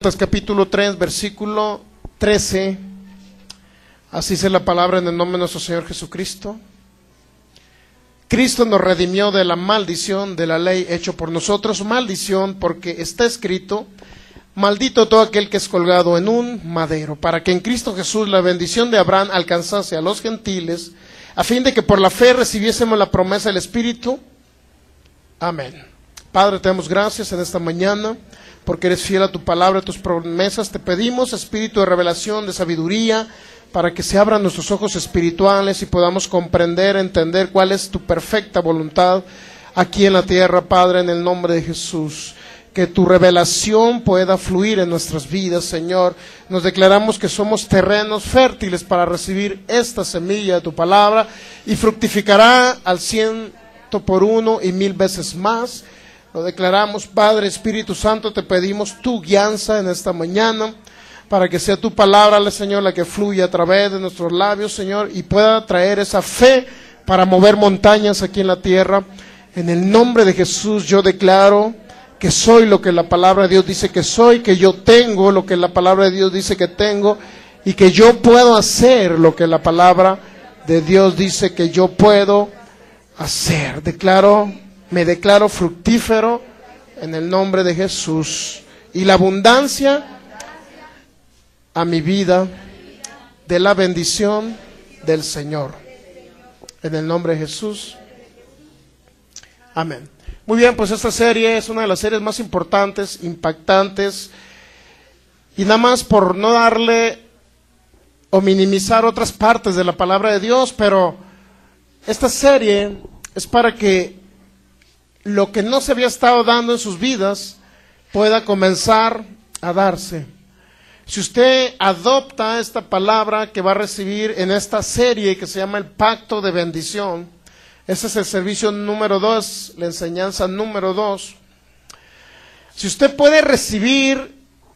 Gálatas capítulo 3, versículo 13. Así dice la palabra en el nombre de nuestro Señor Jesucristo. Cristo nos redimió de la maldición de la ley hecho por nosotros maldición, porque está escrito: maldito todo aquel que es colgado en un madero, para que en Cristo Jesús la bendición de Abraham alcanzase a los gentiles, a fin de que por la fe recibiésemos la promesa del Espíritu. Amén. Padre, te damos gracias en esta mañana, porque eres fiel a tu palabra, a tus promesas. Te pedimos espíritu de revelación, de sabiduría, para que se abran nuestros ojos espirituales y podamos comprender, entender cuál es tu perfecta voluntad aquí en la tierra, Padre, en el nombre de Jesús. Que tu revelación pueda fluir en nuestras vidas, Señor. Nos declaramos que somos terrenos fértiles para recibir esta semilla de tu palabra y fructificará al 100 por 1 y 1000 veces más. Lo declaramos, Padre, Espíritu Santo, te pedimos tu guianza en esta mañana, para que sea tu palabra, Señor, la que fluya a través de nuestros labios, Señor, y pueda traer esa fe para mover montañas aquí en la tierra. En el nombre de Jesús yo declaro que soy lo que la palabra de Dios dice que soy, que yo tengo lo que la palabra de Dios dice que tengo, y que yo puedo hacer lo que la palabra de Dios dice que yo puedo hacer. Me declaro fructífero en el nombre de Jesús, y la abundancia a mi vida de la bendición del Señor, en el nombre de Jesús. Amén. Muy bien, pues esta serie es una de las series más importantes, impactantes, y nada más por no darle o minimizar otras partes de la palabra de Dios, pero esta serie es para que lo que no se había estado dando en sus vidas pueda comenzar a darse. Si usted adopta esta palabra que va a recibir en esta serie que se llama el Pacto de Bendición, ese es el servicio número 2, la enseñanza número 2. Si usted puede recibir,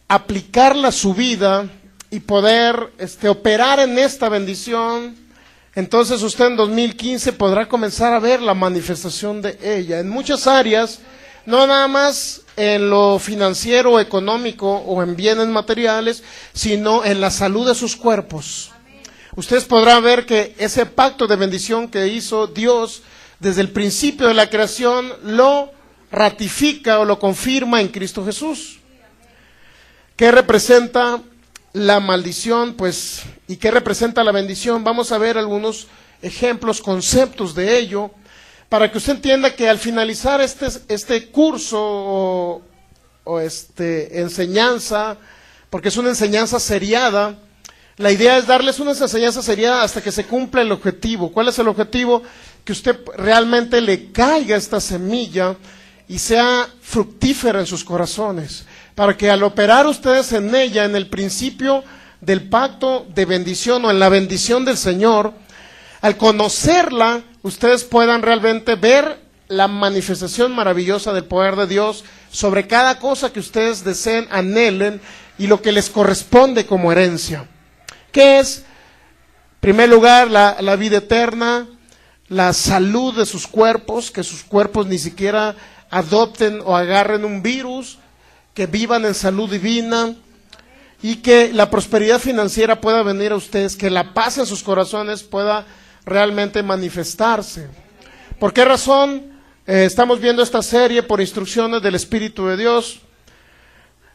aplicarla a su vida y poder operar en esta bendición, entonces usted en 2015 podrá comenzar a ver la manifestación de ella en muchas áreas, no nada más en lo financiero o económico o en bienes materiales, sino en la salud de sus cuerpos. Ustedes podrán ver que ese pacto de bendición que hizo Dios desde el principio de la creación lo ratifica o lo confirma en Cristo Jesús. ¿Qué representa la maldición, pues, y qué representa la bendición? Vamos a ver algunos ejemplos, conceptos de ello, para que usted entienda que al finalizar este curso o enseñanza, porque es una enseñanza seriada, la idea es darles una enseñanza seriada hasta que se cumpla el objetivo. ¿Cuál es el objetivo? Que usted realmente le caiga esta semilla y sea fructífera en sus corazones, para que al operar ustedes en ella, en el principio del pacto de bendición o en la bendición del Señor, al conocerla, ustedes puedan realmente ver la manifestación maravillosa del poder de Dios sobre cada cosa que ustedes deseen, anhelen, y lo que les corresponde como herencia. ¿Qué es? En primer lugar, la vida eterna, la salud de sus cuerpos, que sus cuerpos ni siquiera adopten o agarren un virus, que vivan en salud divina, y que la prosperidad financiera pueda venir a ustedes, que la paz en sus corazones pueda realmente manifestarse. ¿Por qué razón estamos viendo esta serie? Por instrucciones del Espíritu de Dios.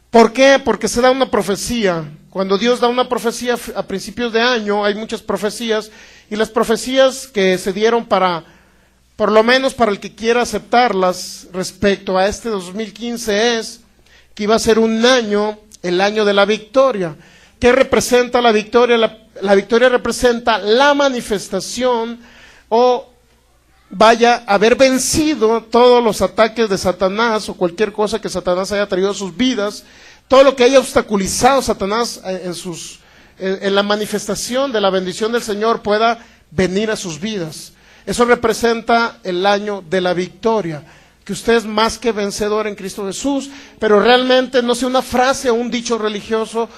¿Por qué? Porque se da una profecía. Cuando Dios da una profecía a principios de año, hay muchas profecías, y las profecías que se dieron por lo menos para el que quiera aceptarlas respecto a este 2015 es que iba a ser un año, el año de la victoria. ¿Qué representa la victoria? La victoria representa la manifestación o haber vencido todos los ataques de Satanás o cualquier cosa que Satanás haya traído a sus vidas, todo lo que haya obstaculizado Satanás en la manifestación de la bendición del Señor pueda venir a sus vidas. Eso representa el año de la victoria, que usted es más que vencedor en Cristo Jesús, pero realmente no sea una frase o un dicho religioso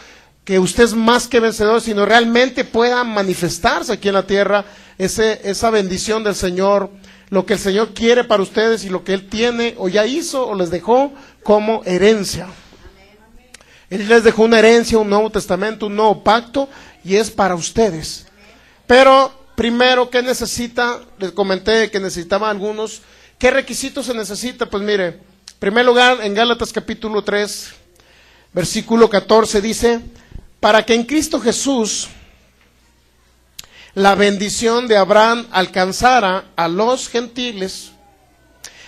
que usted es más que vencedor, sino realmente pueda manifestarse aquí en la tierra esa bendición del Señor, lo que el Señor quiere para ustedes y lo que Él tiene o ya hizo o les dejó como herencia. Él les dejó una herencia, un nuevo testamento, un nuevo pacto, y es para ustedes. Pero primero, ¿qué necesita? Les comenté que necesitaba algunos. ¿Qué requisitos se necesita? Pues mire, en primer lugar, en Gálatas capítulo 3, versículo 14 dice, para que en Cristo Jesús la bendición de Abraham alcanzara a los gentiles,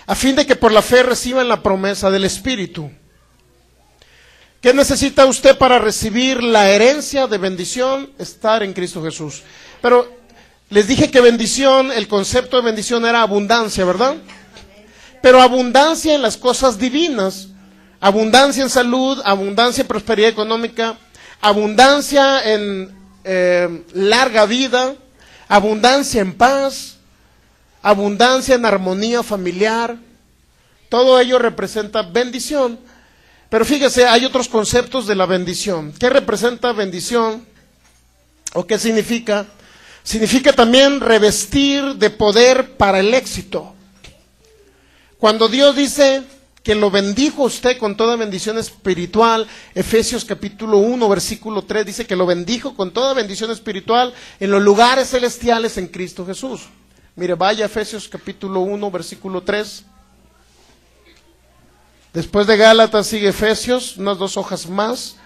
a fin de que por la fe reciban la promesa del Espíritu. ¿Qué necesita usted para recibir la herencia de bendición? Estar en Cristo Jesús. Pero les dije que bendición, el concepto de bendición era abundancia, ¿verdad? Pero abundancia en las cosas divinas, abundancia en salud, abundancia en prosperidad económica, abundancia en larga vida, abundancia en paz, abundancia en armonía familiar. Todo ello representa bendición. Pero fíjese, hay otros conceptos de la bendición. ¿Qué representa bendición? ¿O qué significa? Significa también revestir de poder para el éxito. Cuando Dios dice que lo bendijo usted con toda bendición espiritual, Efesios capítulo 1, versículo 3, dice que lo bendijo con toda bendición espiritual en los lugares celestiales en Cristo Jesús. Mire, vaya a Efesios capítulo 1, versículo 3. Después de Gálatas sigue Efesios, unas 2 hojas más.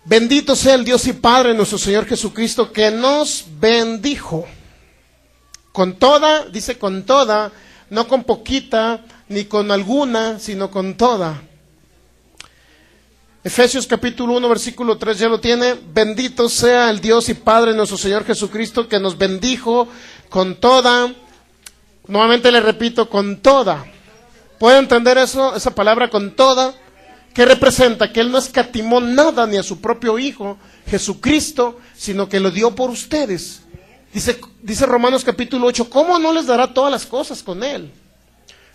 Bendito sea el Dios y Padre nuestro Señor Jesucristo, que nos bendijo con toda, dice con toda, no con poquita, ni con alguna, sino con toda. Efesios capítulo 1, versículo 3, ¿ya lo tiene? Bendito sea el Dios y Padre nuestro Señor Jesucristo, que nos bendijo con toda, nuevamente le repito, con toda. ¿Puede entender eso? Esa palabra con toda, ¿qué representa? Que Él no escatimó nada ni a su propio Hijo, Jesucristo, sino que lo dio por ustedes. Dice Romanos capítulo 8, ¿cómo no les dará todas las cosas con Él?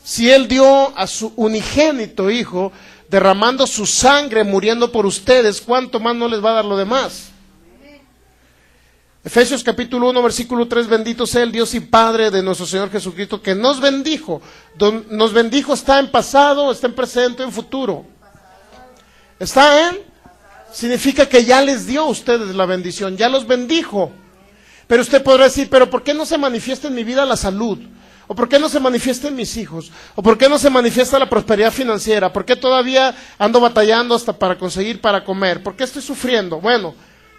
Si Él dio a su unigénito Hijo, derramando su sangre, muriendo por ustedes, ¿cuánto más no les va a dar lo demás? Efesios capítulo 1, versículo 3, bendito sea el Dios y Padre de nuestro Señor Jesucristo, que nos bendijo. Nos bendijo está en pasado, está en presente, en futuro. ¿Está en? Significa que ya les dio a ustedes la bendición, ya los bendijo. Pero usted podrá decir, pero ¿por qué no se manifiesta en mi vida la salud? ¿O por qué no se manifiesta en mis hijos? ¿O por qué no se manifiesta la prosperidad financiera? ¿Por qué todavía ando batallando hasta para conseguir para comer? ¿Por qué estoy sufriendo? Bueno,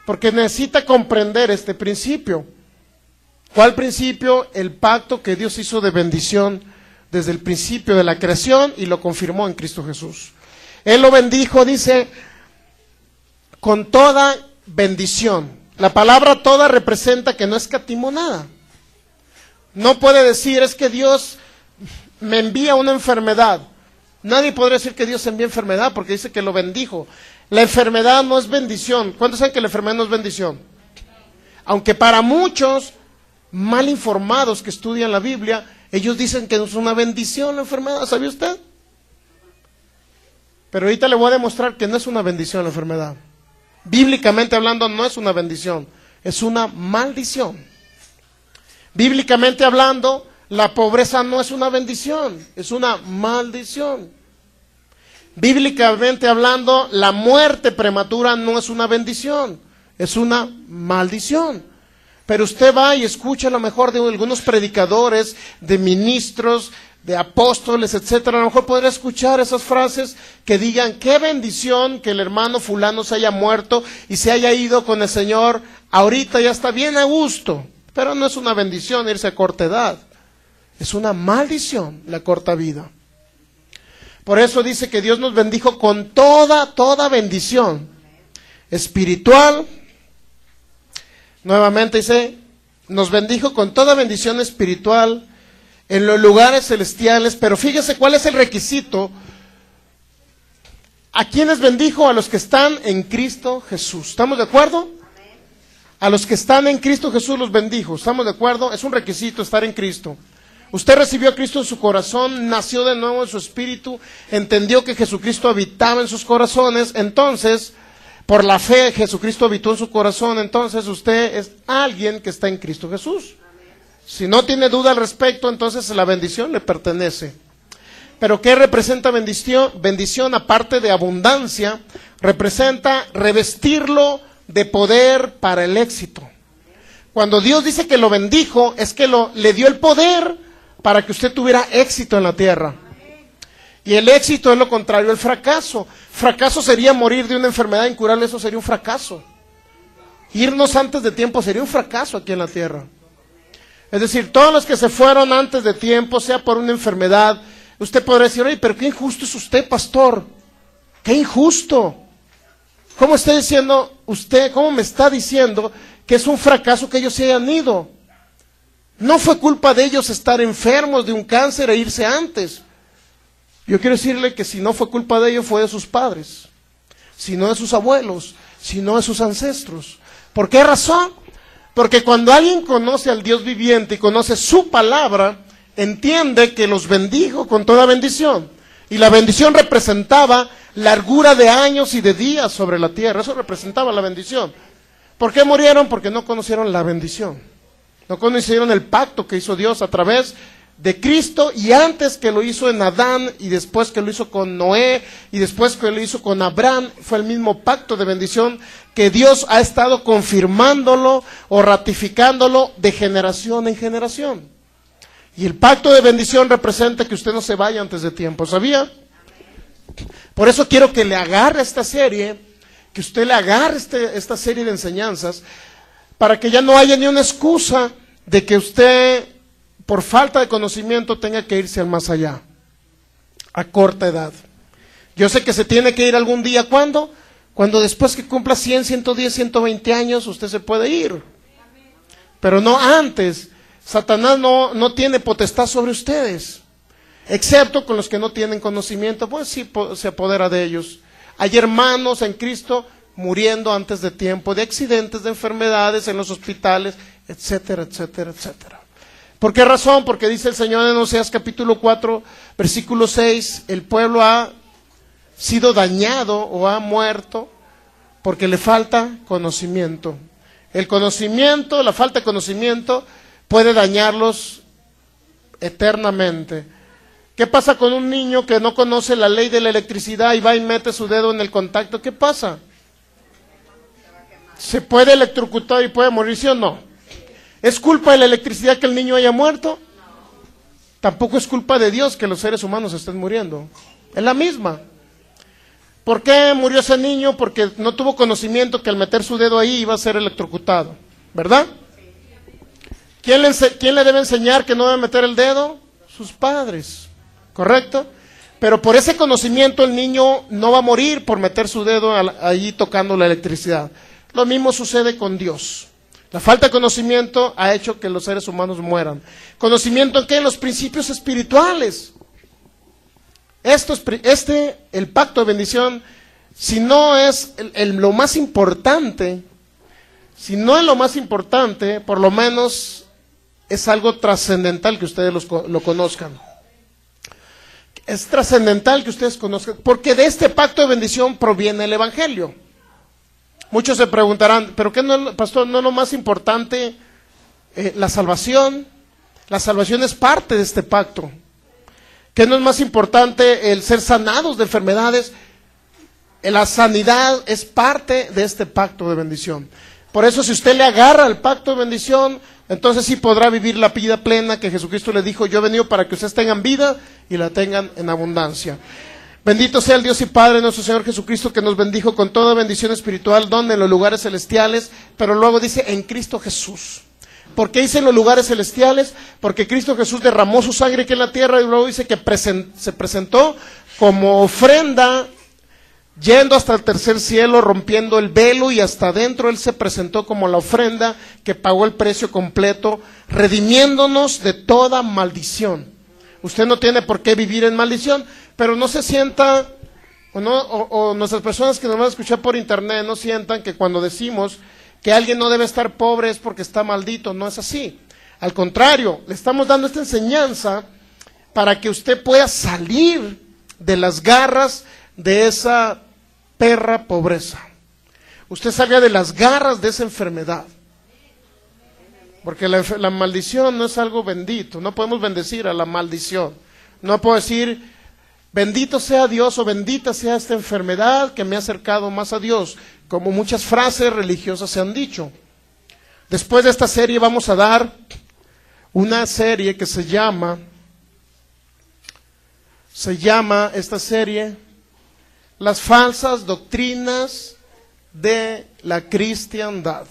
porque necesita comprender este principio. ¿Cuál principio? El pacto que Dios hizo de bendición desde el principio de la creación y lo confirmó en Cristo Jesús. Él lo bendijo, dice, con toda bendición. La palabra toda representa que no escatimó nada. No puede decir, es que Dios me envía una enfermedad. Nadie podría decir que Dios envía enfermedad porque dice que lo bendijo. La enfermedad no es bendición. ¿Cuántos saben que la enfermedad no es bendición? Aunque para muchos mal informados que estudian la Biblia, ellos dicen que es una bendición la enfermedad. ¿Sabía usted? Pero ahorita le voy a demostrar que no es una bendición la enfermedad. Bíblicamente hablando no es una bendición, es una maldición. Bíblicamente hablando, la pobreza no es una bendición, es una maldición. Bíblicamente hablando, la muerte prematura no es una bendición, es una maldición. Pero usted va y escucha a lo mejor de algunos predicadores, de ministros, de apóstoles, etcétera. A lo mejor podrá escuchar esas frases que digan, qué bendición que el hermano fulano se haya muerto y se haya ido con el Señor, ahorita ya está bien a gusto. Pero no es una bendición irse a corta edad, es una maldición la corta vida. Por eso dice que Dios nos bendijo con toda bendición espiritual. Nuevamente dice, nos bendijo con toda bendición espiritual en los lugares celestiales. Pero fíjese cuál es el requisito. ¿A quiénes bendijo? A los que están en Cristo Jesús. ¿Estamos de acuerdo? A los que están en Cristo Jesús los bendijo. ¿Estamos de acuerdo? Es un requisito estar en Cristo. Usted recibió a Cristo en su corazón, nació de nuevo en su espíritu, entendió que Jesucristo habitaba en sus corazones, entonces, por la fe, Jesucristo habitó en su corazón, entonces usted es alguien que está en Cristo Jesús. Si no tiene duda al respecto, entonces la bendición le pertenece. Pero ¿qué representa bendición? Bendición, aparte de abundancia, representa revestirlo de poder para el éxito. Cuando Dios dice que lo bendijo, es que le dio el poder para que usted tuviera éxito en la tierra. Y el éxito es lo contrario al fracaso. Fracaso sería morir de una enfermedad incurable, eso sería un fracaso. Irnos antes de tiempo sería un fracaso aquí en la tierra. Es decir, todos los que se fueron antes de tiempo, sea por una enfermedad, usted podrá decir, oye, pero qué injusto es usted, pastor. Qué injusto. ¿Cómo está diciendo usted, cómo me está diciendo que es un fracaso que ellos se hayan ido? No fue culpa de ellos estar enfermos de un cáncer e irse antes. Yo quiero decirle que si no fue culpa de ellos, fue de sus padres, si no de sus abuelos, si no de sus ancestros. ¿Por qué razón? Porque cuando alguien conoce al Dios viviente y conoce su palabra, entiende que los bendijo con toda bendición. Y la bendición representaba largura de años y de días sobre la tierra. Eso representaba la bendición. ¿Por qué murieron? Porque no conocieron la bendición. No conocieron el pacto que hizo Dios a través de Cristo, y antes que lo hizo en Adán, y después que lo hizo con Noé, y después que lo hizo con Abraham. Fue el mismo pacto de bendición que Dios ha estado confirmándolo o ratificándolo de generación en generación. Y el pacto de bendición representa que usted no se vaya antes de tiempo, ¿sabía? Por eso quiero que le agarre esta serie, que usted le agarre esta serie de enseñanzas, para que ya no haya ni una excusa de que usted, por falta de conocimiento, tenga que irse al más allá, a corta edad. Yo sé que se tiene que ir algún día, ¿cuándo? Cuando después que cumpla 100, 110, 120 años, usted se puede ir. Pero no antes. Satanás no tiene potestad sobre ustedes, excepto con los que no tienen conocimiento, pues sí se apodera de ellos. Hay hermanos en Cristo muriendo antes de tiempo, de accidentes, de enfermedades en los hospitales, etcétera, etcétera, etcétera. ¿Por qué razón? Porque dice el Señor en Oseas capítulo 4, versículo 6, el pueblo ha sido dañado o ha muerto porque le falta conocimiento. El conocimiento, la falta de conocimiento puede dañarlos eternamente. ¿Qué pasa con un niño que no conoce la ley de la electricidad y va y mete su dedo en el contacto? ¿Qué pasa? ¿Se puede electrocutar y puede morir, sí o no? ¿Es culpa de la electricidad que el niño haya muerto? Tampoco es culpa de Dios que los seres humanos estén muriendo. Es la misma. ¿Por qué murió ese niño? Porque no tuvo conocimiento que al meter su dedo ahí iba a ser electrocutado, ¿verdad? ¿Quién le debe enseñar que no debe meter el dedo? Sus padres, ¿correcto? Pero por ese conocimiento el niño no va a morir por meter su dedo ahí tocando la electricidad. Lo mismo sucede con Dios. La falta de conocimiento ha hecho que los seres humanos mueran. ¿Conocimiento en qué? En los principios espirituales. El pacto de bendición, si no es lo más importante, si no es lo más importante, por lo menos es algo trascendental que ustedes lo conozcan. Es trascendental que ustedes conozcan, porque de este pacto de bendición proviene el Evangelio. Muchos se preguntarán, ¿pero qué no, pastor, no es lo más importante la salvación? La salvación es parte de este pacto. ¿Qué no es más importante el ser sanados de enfermedades? La sanidad es parte de este pacto de bendición. Por eso, si usted le agarra al pacto de bendición, entonces sí podrá vivir la vida plena que Jesucristo le dijo: yo he venido para que ustedes tengan vida y la tengan en abundancia. Bendito sea el Dios y Padre nuestro Señor Jesucristo, que nos bendijo con toda bendición espiritual, donde en los lugares celestiales, pero luego dice en Cristo Jesús. ¿Por qué dice en los lugares celestiales? Porque Cristo Jesús derramó su sangre aquí en la tierra, y luego dice que se presentó como ofrenda, yendo hasta el tercer cielo, rompiendo el velo, y hasta adentro Él se presentó como la ofrenda que pagó el precio completo, redimiéndonos de toda maldición. Usted no tiene por qué vivir en maldición, pero no se sienta, o nuestras personas que nos van a escuchar por internet, no sientan que cuando decimos que alguien no debe estar pobre es porque está maldito. No es así. Al contrario, le estamos dando esta enseñanza para que usted pueda salir de las garras de esa perra pobreza. Usted salga de las garras de esa enfermedad. Porque la maldición no es algo bendito. No podemos bendecir a la maldición. No puedo decir, Bendito sea Dios o bendita sea esta enfermedad que me ha acercado más a Dios, como muchas frases religiosas se han dicho. Después de esta serie vamos a dar una serie que se llama esta serie Las falsas doctrinas de la cristiandad.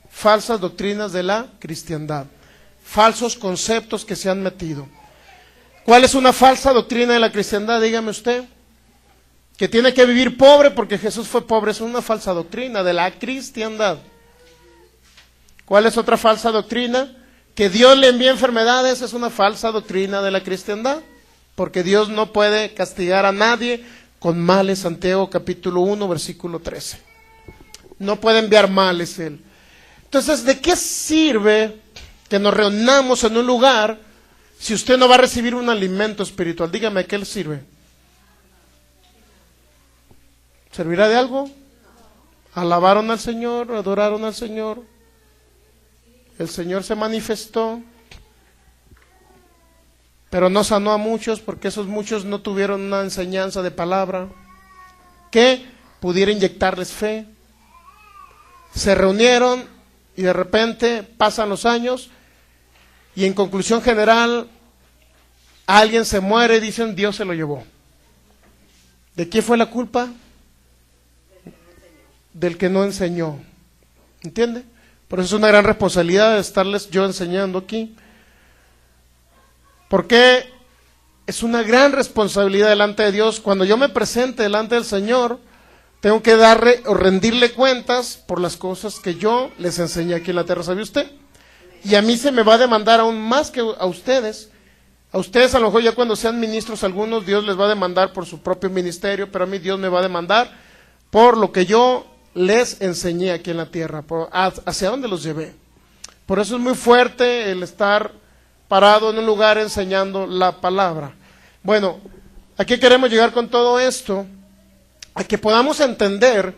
Falsas doctrinas de la cristiandad. Falsos conceptos que se han metido. ¿Cuál es una falsa doctrina de la cristiandad? Dígame usted. Que tiene que vivir pobre porque Jesús fue pobre. Es una falsa doctrina de la cristiandad. ¿Cuál es otra falsa doctrina? Que Dios le envía enfermedades. Es una falsa doctrina de la cristiandad. Porque Dios no puede castigar a nadie con males. Santiago capítulo 1 versículo 13. No puede enviar males Él. Entonces, ¿de qué sirve que nos reunamos en un lugar si usted no va a recibir un alimento espiritual? Dígame, ¿a qué le sirve? ¿Servirá de algo? ¿Alabaron al Señor? ¿Adoraron al Señor? El Señor se manifestó, pero no sanó a muchos porque esos muchos no tuvieron una enseñanza de palabra que pudiera inyectarles fe. Se reunieron y de repente pasan los años y en conclusión general alguien se muere y dicen Dios se lo llevó. ¿De quién fue la culpa? Del que no enseñó. ¿Entiende? Por eso es una gran responsabilidad de estarles yo enseñando aquí. Porque es una gran responsabilidad delante de Dios. Cuando yo me presente delante del Señor, tengo que darle o rendirle cuentas por las cosas que yo les enseñé aquí en la tierra. ¿Sabe usted? Y a mí se me va a demandar aún más que a ustedes. A ustedes a lo mejor ya cuando sean ministros algunos, Dios les va a demandar por su propio ministerio, pero a mí Dios me va a demandar por lo que yo les enseñé aquí en la tierra, hacia dónde los llevé. Por eso es muy fuerte el estar parado en un lugar enseñando la palabra. Bueno, ¿a qué queremos llegar con todo esto? A que podamos entender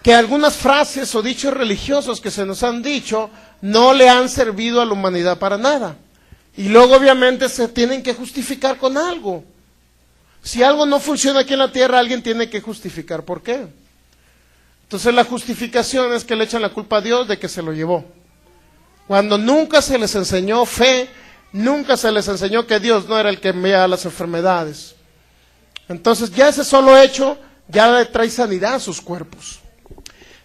que algunas frases o dichos religiosos que se nos han dicho no le han servido a la humanidad para nada. Y luego obviamente se tienen que justificar con algo. Si algo no funciona aquí en la tierra, alguien tiene que justificar por qué. Entonces la justificación es que le echan la culpa a Dios de que se lo llevó. Cuando nunca se les enseñó fe, nunca se les enseñó que Dios no era el que enviaba las enfermedades. Entonces ya ese solo hecho ya le trae sanidad a sus cuerpos.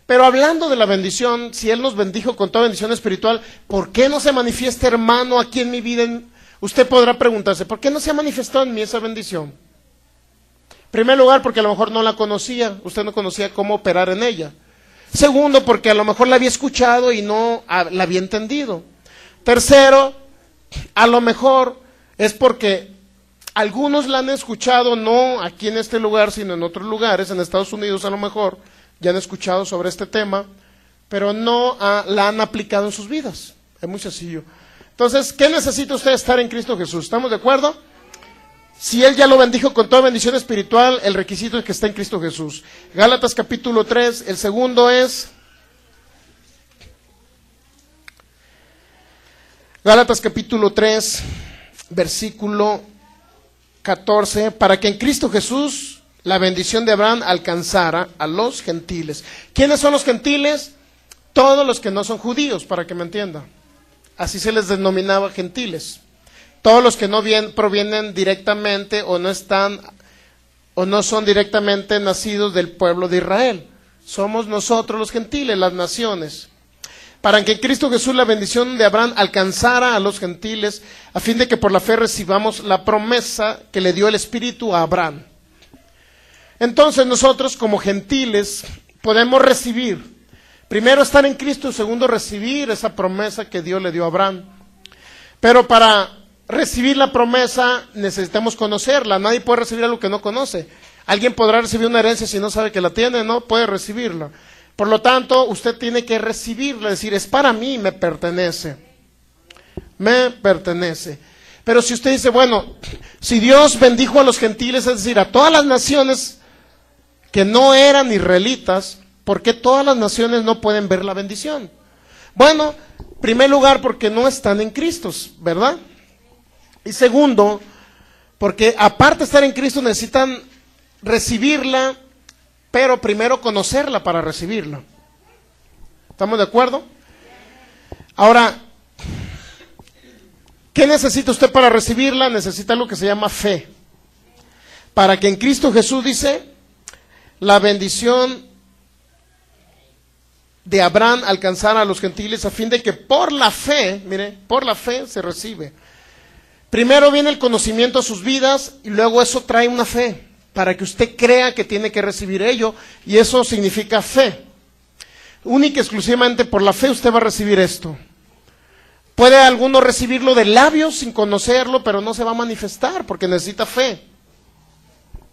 Pero hablando de la bendición, si Él nos bendijo con toda bendición espiritual, ¿por qué no se manifiesta, hermano, aquí en mi vida? Usted podrá preguntarse, ¿por qué no se ha manifestado en mí esa bendición? En primer lugar, porque a lo mejor no la conocía, usted no conocía cómo operar en ella. Segundo, porque a lo mejor la había escuchado y no la había entendido. Tercero, a lo mejor es porque algunos la han escuchado, no aquí en este lugar, sino en otros lugares, en Estados Unidos a lo mejor, ya han escuchado sobre este tema, pero no la han aplicado en sus vidas. Es muy sencillo. Entonces, ¿qué necesita usted estar en Cristo Jesús? ¿Estamos de acuerdo? Si Él ya lo bendijo con toda bendición espiritual, el requisito es que esté en Cristo Jesús. Gálatas capítulo 3, el segundo es Gálatas capítulo 3, versículo 14, para que en Cristo Jesús la bendición de Abraham alcanzara a los gentiles. ¿Quiénes son los gentiles? Todos los que no son judíos, para que me entienda. Así se les denominaba gentiles. Todos los que no provienen directamente o no están o no son directamente nacidos del pueblo de Israel. Somos nosotros los gentiles, las naciones. Para que en Cristo Jesús la bendición de Abraham alcanzara a los gentiles, a fin de que por la fe recibamos la promesa que le dio el Espíritu a Abraham. Entonces nosotros como gentiles podemos recibir, primero estar en Cristo, segundo recibir esa promesa que Dios le dio a Abraham. Pero para recibir la promesa necesitamos conocerla. Nadie puede recibir algo que no conoce. Alguien podrá recibir una herencia si no sabe que la tiene, no puede recibirla. Por lo tanto, usted tiene que recibirla, es decir, es para mí, me pertenece. Me pertenece. Pero si usted dice, bueno, si Dios bendijo a los gentiles, es decir, a todas las naciones que no eran israelitas, ¿por qué todas las naciones no pueden ver la bendición? Bueno, en primer lugar, porque no están en Cristo, ¿verdad? Y segundo, Porque aparte de estar en Cristo necesitan recibirla, pero primero conocerla para recibirla. ¿Estamos de acuerdo? Ahora, ¿qué necesita usted para recibirla? Necesita algo que se llama fe. Para que en Cristo Jesús, dice, la bendición de Abraham alcanzara a los gentiles, a fin de que por la fe, mire, por la fe se recibe. Primero viene el conocimiento de sus vidas y luego eso trae una fe, para que usted crea que tiene que recibir ello, y eso significa fe. Única y exclusivamente por la fe usted va a recibir esto. Puede alguno recibirlo de labios sin conocerlo, pero no se va a manifestar porque necesita fe.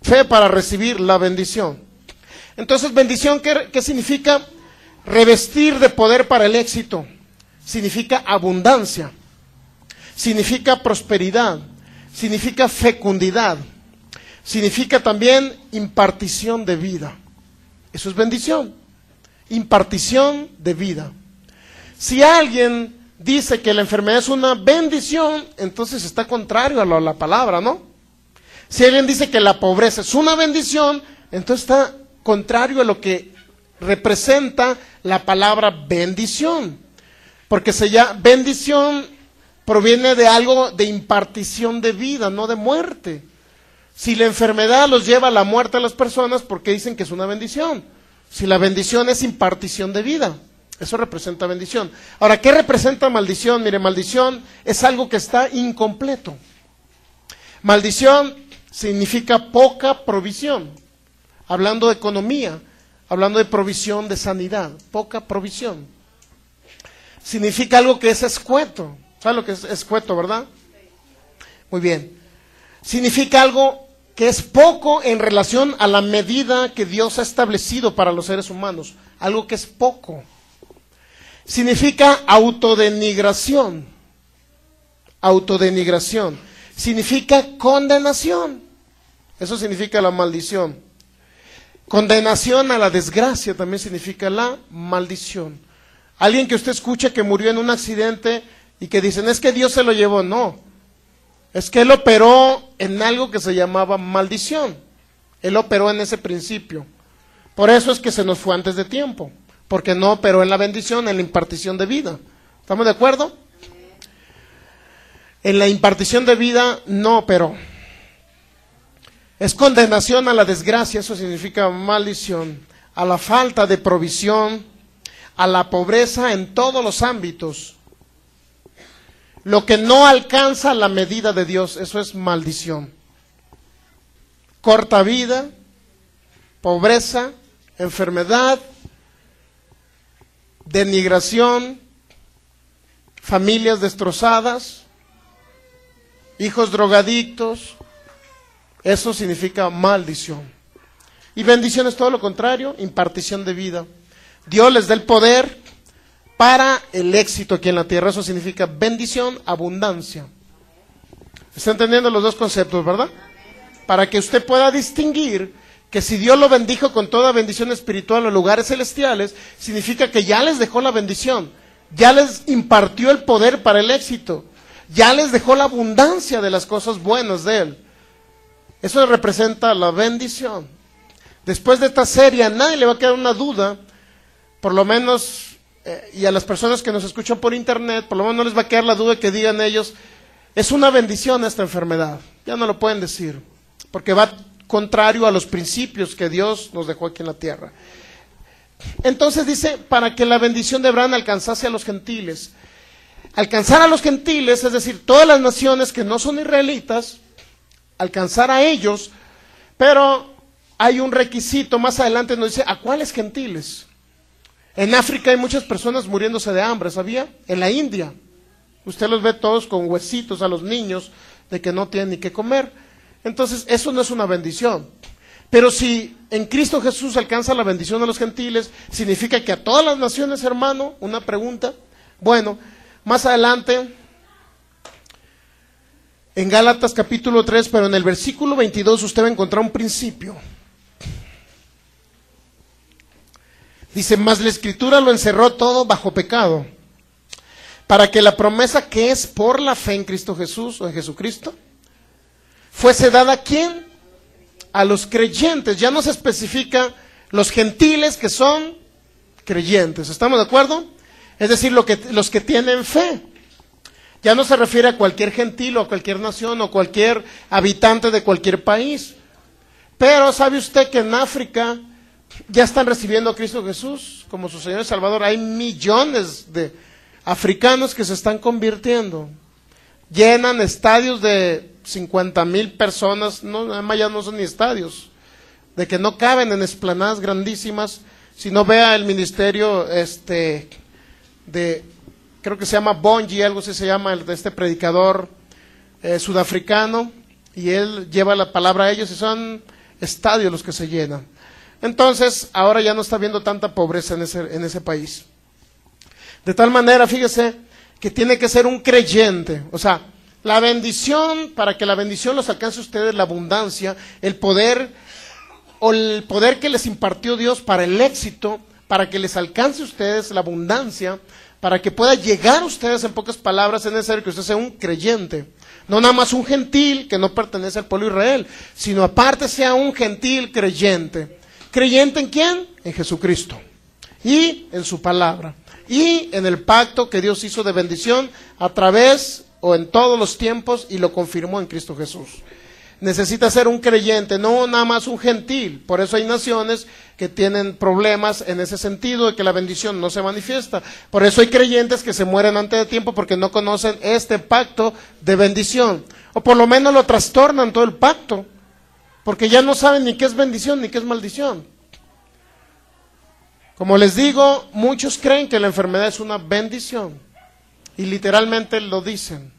Fe para recibir la bendición. Entonces, bendición, ¿qué significa? Revestir de poder para el éxito. Significa abundancia. Significa prosperidad. Significa fecundidad. Significa también impartición de vida. Eso es bendición. Impartición de vida. Si alguien dice que la enfermedad es una bendición, entonces está contrario a la palabra, ¿no? Si alguien dice que la pobreza es una bendición, entonces está contrario a lo que representa la palabra bendición. Porque bendición proviene de algo de impartición de vida, no de muerte. Si la enfermedad los lleva a la muerte a las personas, ¿por qué dicen que es una bendición? Si la bendición es impartición de vida, eso representa bendición. Ahora, ¿qué representa maldición? Mire, maldición es algo que está incompleto. Maldición significa poca provisión. Hablando de economía, hablando de provisión de sanidad, poca provisión. Significa algo que es escueto. ¿Sabe lo que es escueto, verdad? Muy bien. Significa algo que es poco en relación a la medida que Dios ha establecido para los seres humanos. Algo que es poco. Significa autodenigración. Autodenigración. Significa condenación. Eso significa la maldición. Condenación a la desgracia también significa la maldición. Alguien que usted escucha que murió en un accidente y que dicen, es que Dios se lo llevó. No. Es que Él operó en algo que se llamaba maldición. Él operó en ese principio. Por eso es que se nos fue antes de tiempo. Porque no operó en la bendición, en la impartición de vida. ¿Estamos de acuerdo? En la impartición de vida no operó. Es condenación a la desgracia, eso significa maldición. A la falta de provisión, a la pobreza en todos los ámbitos. Lo que no alcanza la medida de Dios, eso es maldición. Corta vida, pobreza, enfermedad, denigración, familias destrozadas, hijos drogadictos, eso significa maldición. Y bendición es todo lo contrario, impartición de vida. Dios les da el poder para el éxito aquí en la tierra, eso significa bendición, abundancia. ¿Está entendiendo los dos conceptos, verdad? Para que usted pueda distinguir que si Dios lo bendijo con toda bendición espiritual en los lugares celestiales, significa que ya les dejó la bendición, ya les impartió el poder para el éxito, ya les dejó la abundancia de las cosas buenas de Él. Eso representa la bendición. Después de esta serie a nadie le va a quedar una duda, por lo menos, y a las personas que nos escuchan por internet, por lo menos no les va a quedar la duda que digan ellos, es una bendición esta enfermedad. Ya no lo pueden decir, porque va contrario a los principios que Dios nos dejó aquí en la tierra. Entonces dice, para que la bendición de Abraham alcanzase a los gentiles. Alcanzar a los gentiles, es decir, todas las naciones que no son israelitas, alcanzar a ellos, pero hay un requisito, más adelante nos dice, ¿a cuáles gentiles? En África hay muchas personas muriéndose de hambre, ¿sabía? En la India, usted los ve todos con huesitos a los niños de que no tienen ni qué comer. Entonces, eso no es una bendición. Pero si en Cristo Jesús alcanza la bendición de los gentiles, significa que a todas las naciones, hermano, una pregunta. Bueno, más adelante, en Gálatas capítulo 3, pero en el versículo 22 usted va a encontrar un principio. Dice, mas la Escritura lo encerró todo bajo pecado, para que la promesa que es por la fe en Cristo Jesús o en Jesucristo, fuese dada ¿a quién? A los creyentes. Ya no se especifica los gentiles que son creyentes. ¿Estamos de acuerdo? Es decir, los que tienen fe. Ya no se refiere a cualquier gentil o a cualquier nación o cualquier habitante de cualquier país. Pero ¿sabe usted que en África ya están recibiendo a Cristo Jesús como su Señor y Salvador? Hay millones de africanos que se están convirtiendo. Llenan estadios de 50,000 personas, no, además ya no son ni estadios, de que no caben en esplanadas grandísimas. Si no, vea el ministerio creo que se llama Bonji, algo así se llama, de este predicador sudafricano, y él lleva la palabra a ellos y son estadios los que se llenan. Entonces, ahora ya no está habiendo tanta pobreza en ese país. De tal manera, fíjese, que tiene que ser un creyente. O sea, la bendición, para que la bendición los alcance a ustedes, la abundancia, el poder que les impartió Dios para el éxito, para que les alcance a ustedes la abundancia, para que pueda llegar a ustedes, en pocas palabras, es necesario que usted sea un creyente. No nada más un gentil que no pertenece al pueblo de Israel, sino aparte sea un gentil creyente. ¿Creyente en quién? En Jesucristo. Y en su palabra. Y en el pacto que Dios hizo de bendición a través o en todos los tiempos, y lo confirmó en Cristo Jesús. Necesita ser un creyente, no nada más un gentil. Por eso hay naciones que tienen problemas en ese sentido de que la bendición no se manifiesta. Por eso hay creyentes que se mueren antes de tiempo porque no conocen este pacto de bendición. O por lo menos lo trastornan todo el pacto, porque ya no saben ni qué es bendición ni qué es maldición. Como les digo, muchos creen que la enfermedad es una bendición y literalmente lo dicen.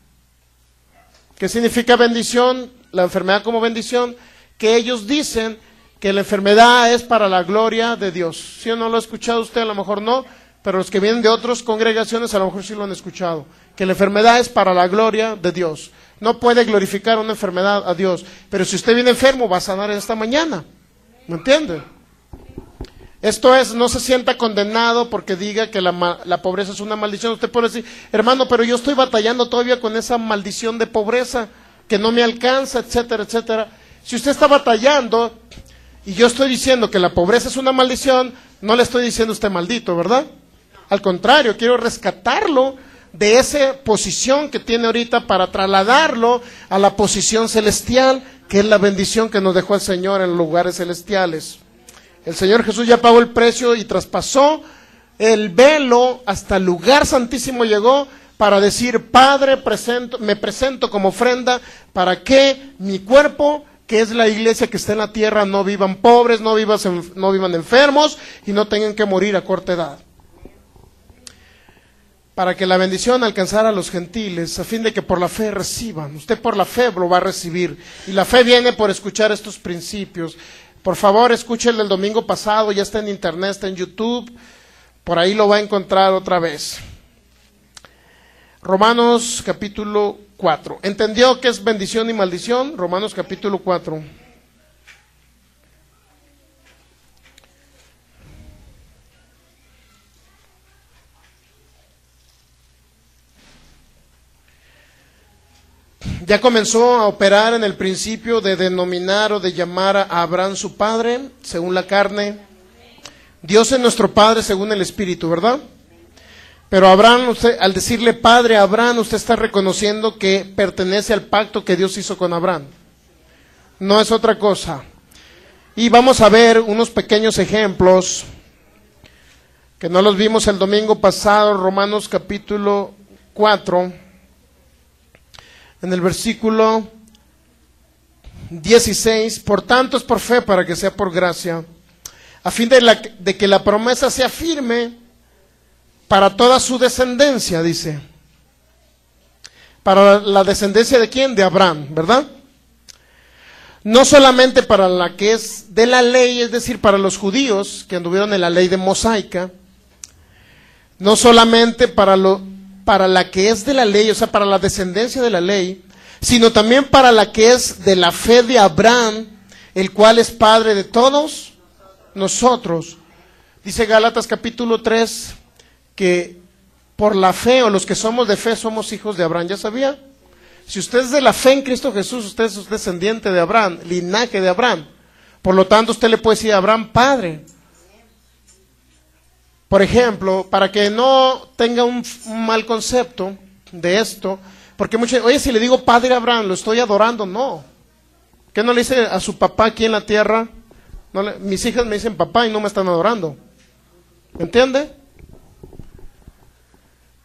¿Qué significa bendición? La enfermedad como bendición, que ellos dicen que la enfermedad es para la gloria de Dios. ¿Sí o no lo ha escuchado usted? A lo mejor no, pero los que vienen de otras congregaciones a lo mejor sí lo han escuchado. Que la enfermedad es para la gloria de Dios. No puede glorificar una enfermedad a Dios. Pero si usted viene enfermo, va a sanar esta mañana. ¿Me entiende? Esto es, no se sienta condenado porque diga que la pobreza es una maldición. Usted puede decir, hermano, pero yo estoy batallando todavía con esa maldición de pobreza que no me alcanza, etcétera, etcétera. Si usted está batallando y yo estoy diciendo que la pobreza es una maldición, no le estoy diciendo a usted maldito, ¿verdad? Al contrario, quiero rescatarlo de esa posición que tiene ahorita para trasladarlo a la posición celestial, que es la bendición que nos dejó el Señor en los lugares celestiales. El Señor Jesús ya pagó el precio y traspasó el velo hasta el lugar santísimo llegó, para decir, Padre, me presento como ofrenda para que mi cuerpo, que es la iglesia que está en la tierra, no vivan pobres, no vivan enfermos y no tengan que morir a corta edad. Para que la bendición alcanzara a los gentiles, a fin de que por la fe reciban. Usted por la fe lo va a recibir. Y la fe viene por escuchar estos principios. Por favor, escuche el del domingo pasado, ya está en internet, está en YouTube. Por ahí lo va a encontrar otra vez. Romanos capítulo 4. ¿Entendió qué es bendición y maldición? Romanos capítulo 4. Ya comenzó a operar en el principio de denominar o de llamar a Abraham su padre, según la carne. Dios es nuestro padre según el espíritu, ¿verdad? Pero Abraham, usted, al decirle padre a Abraham, usted está reconociendo que pertenece al pacto que Dios hizo con Abraham. No es otra cosa. Y vamos a ver unos pequeños ejemplos que no los vimos el domingo pasado, Romanos capítulo 4, en el versículo 16. Por tanto es por fe para que sea por gracia, a fin de que la promesa sea firme para toda su descendencia, dice. Para la descendencia de ¿quién? De Abraham, ¿verdad? No solamente para la que es de la ley, es decir, para los judíos que anduvieron en la ley de mosaica, no solamente para la que es de la ley, o sea, para la descendencia de la ley, sino también para la que es de la fe de Abraham, el cual es padre de todos nosotros. Dice Gálatas capítulo 3, que por la fe, o los que somos de fe, somos hijos de Abraham. ¿Ya sabía? Si usted es de la fe en Cristo Jesús, usted es descendiente de Abraham, linaje de Abraham. Por lo tanto, usted le puede decir a Abraham, Padre. Por ejemplo, para que no tenga un mal concepto de esto, porque muchos, oye, si le digo Padre Abraham, ¿lo estoy adorando? No. ¿Qué no le dice a su papá aquí en la tierra? No mis hijas me dicen papá y no me están adorando. ¿Me entiende?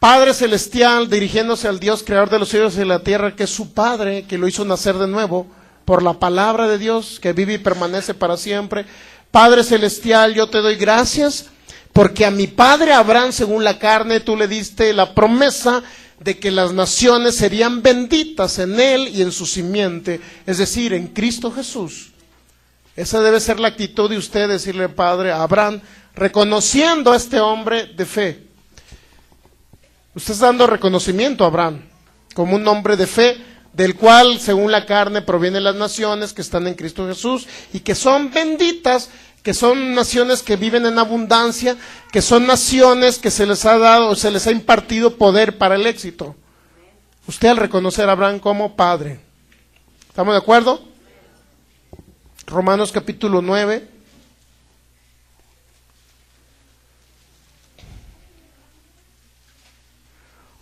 Padre celestial, dirigiéndose al Dios creador de los cielos y de la tierra, que es su Padre, que lo hizo nacer de nuevo por la palabra de Dios, que vive y permanece para siempre. Padre celestial, yo te doy gracias, porque a mi padre Abraham, según la carne, tú le diste la promesa de que las naciones serían benditas en él y en su simiente, es decir, en Cristo Jesús. Esa debe ser la actitud de usted, decirle Padre a Abraham, reconociendo a este hombre de fe. Usted está dando reconocimiento a Abraham como un hombre de fe, del cual, según la carne, provienen las naciones que están en Cristo Jesús y que son benditas, que son naciones que viven en abundancia, que son naciones que se les ha dado, se les ha impartido poder para el éxito. Usted al reconocer a Abraham como padre. ¿Estamos de acuerdo? Romanos capítulo 9.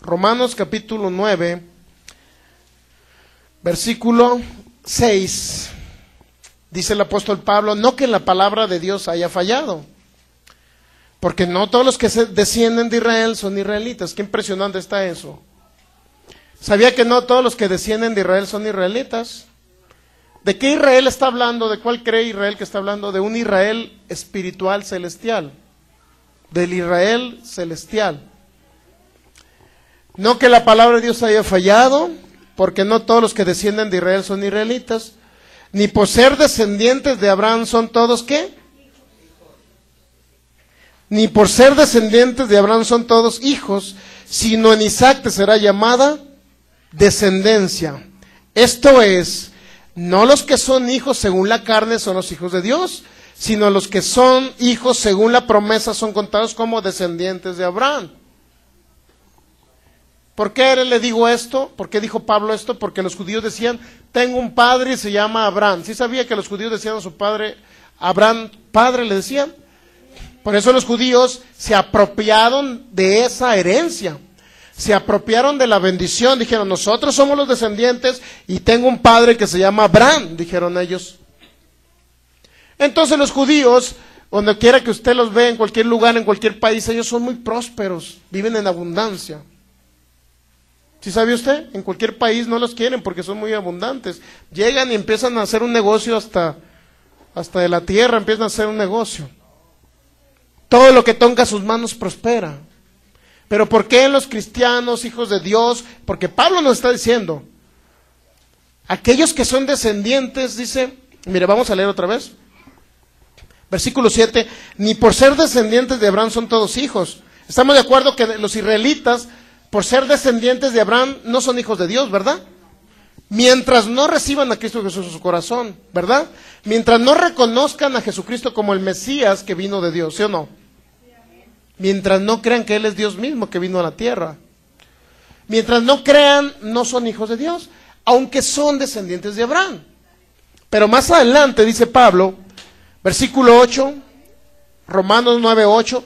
Romanos capítulo 9, versículo 6, dice el apóstol Pablo, no que la palabra de Dios haya fallado, porque no todos los que descienden de Israel son israelitas. Qué impresionante está eso. ¿Sabía que no todos los que descienden de Israel son israelitas? ¿De qué Israel está hablando? ¿De cuál cree Israel que está hablando? De un Israel espiritual celestial, del Israel celestial. No que la palabra de Dios haya fallado, porque no todos los que descienden de Israel son israelitas, ni por ser descendientes de Abraham son todos, ¿qué? Ni por ser descendientes de Abraham son todos hijos, sino en Isaac te será llamada descendencia. Esto es, no los que son hijos según la carne son los hijos de Dios, sino los que son hijos según la promesa son contados como descendientes de Abraham. ¿Por qué le digo esto? ¿Por qué dijo Pablo esto? Porque los judíos decían, tengo un padre y se llama Abraham. ¿Sí sabía que los judíos decían a su padre, Abraham, padre, le decían? Por eso los judíos se apropiaron de esa herencia, se apropiaron de la bendición, dijeron, nosotros somos los descendientes y tengo un padre que se llama Abraham, dijeron ellos. Entonces los judíos, donde quiera que usted los vea, en cualquier lugar, en cualquier país, ellos son muy prósperos, viven en abundancia. ¿Sí sabe usted? En cualquier país no los quieren porque son muy abundantes. Llegan y empiezan a hacer un negocio hasta de la tierra, empiezan a hacer un negocio. Todo lo que toca sus manos prospera. Pero ¿por qué en los cristianos, hijos de Dios? Porque Pablo nos está diciendo, aquellos que son descendientes, dice, mire, vamos a leer otra vez. Versículo 7, ni por ser descendientes de Abraham son todos hijos. Estamos de acuerdo que los israelitas, por ser descendientes de Abraham, no son hijos de Dios, ¿verdad? Mientras no reciban a Cristo Jesús en su corazón, ¿verdad? Mientras no reconozcan a Jesucristo como el Mesías que vino de Dios, ¿sí o no? Mientras no crean que Él es Dios mismo que vino a la tierra. Mientras no crean, no son hijos de Dios, aunque son descendientes de Abraham. Pero más adelante, dice Pablo, versículo 8, Romanos 9, 8,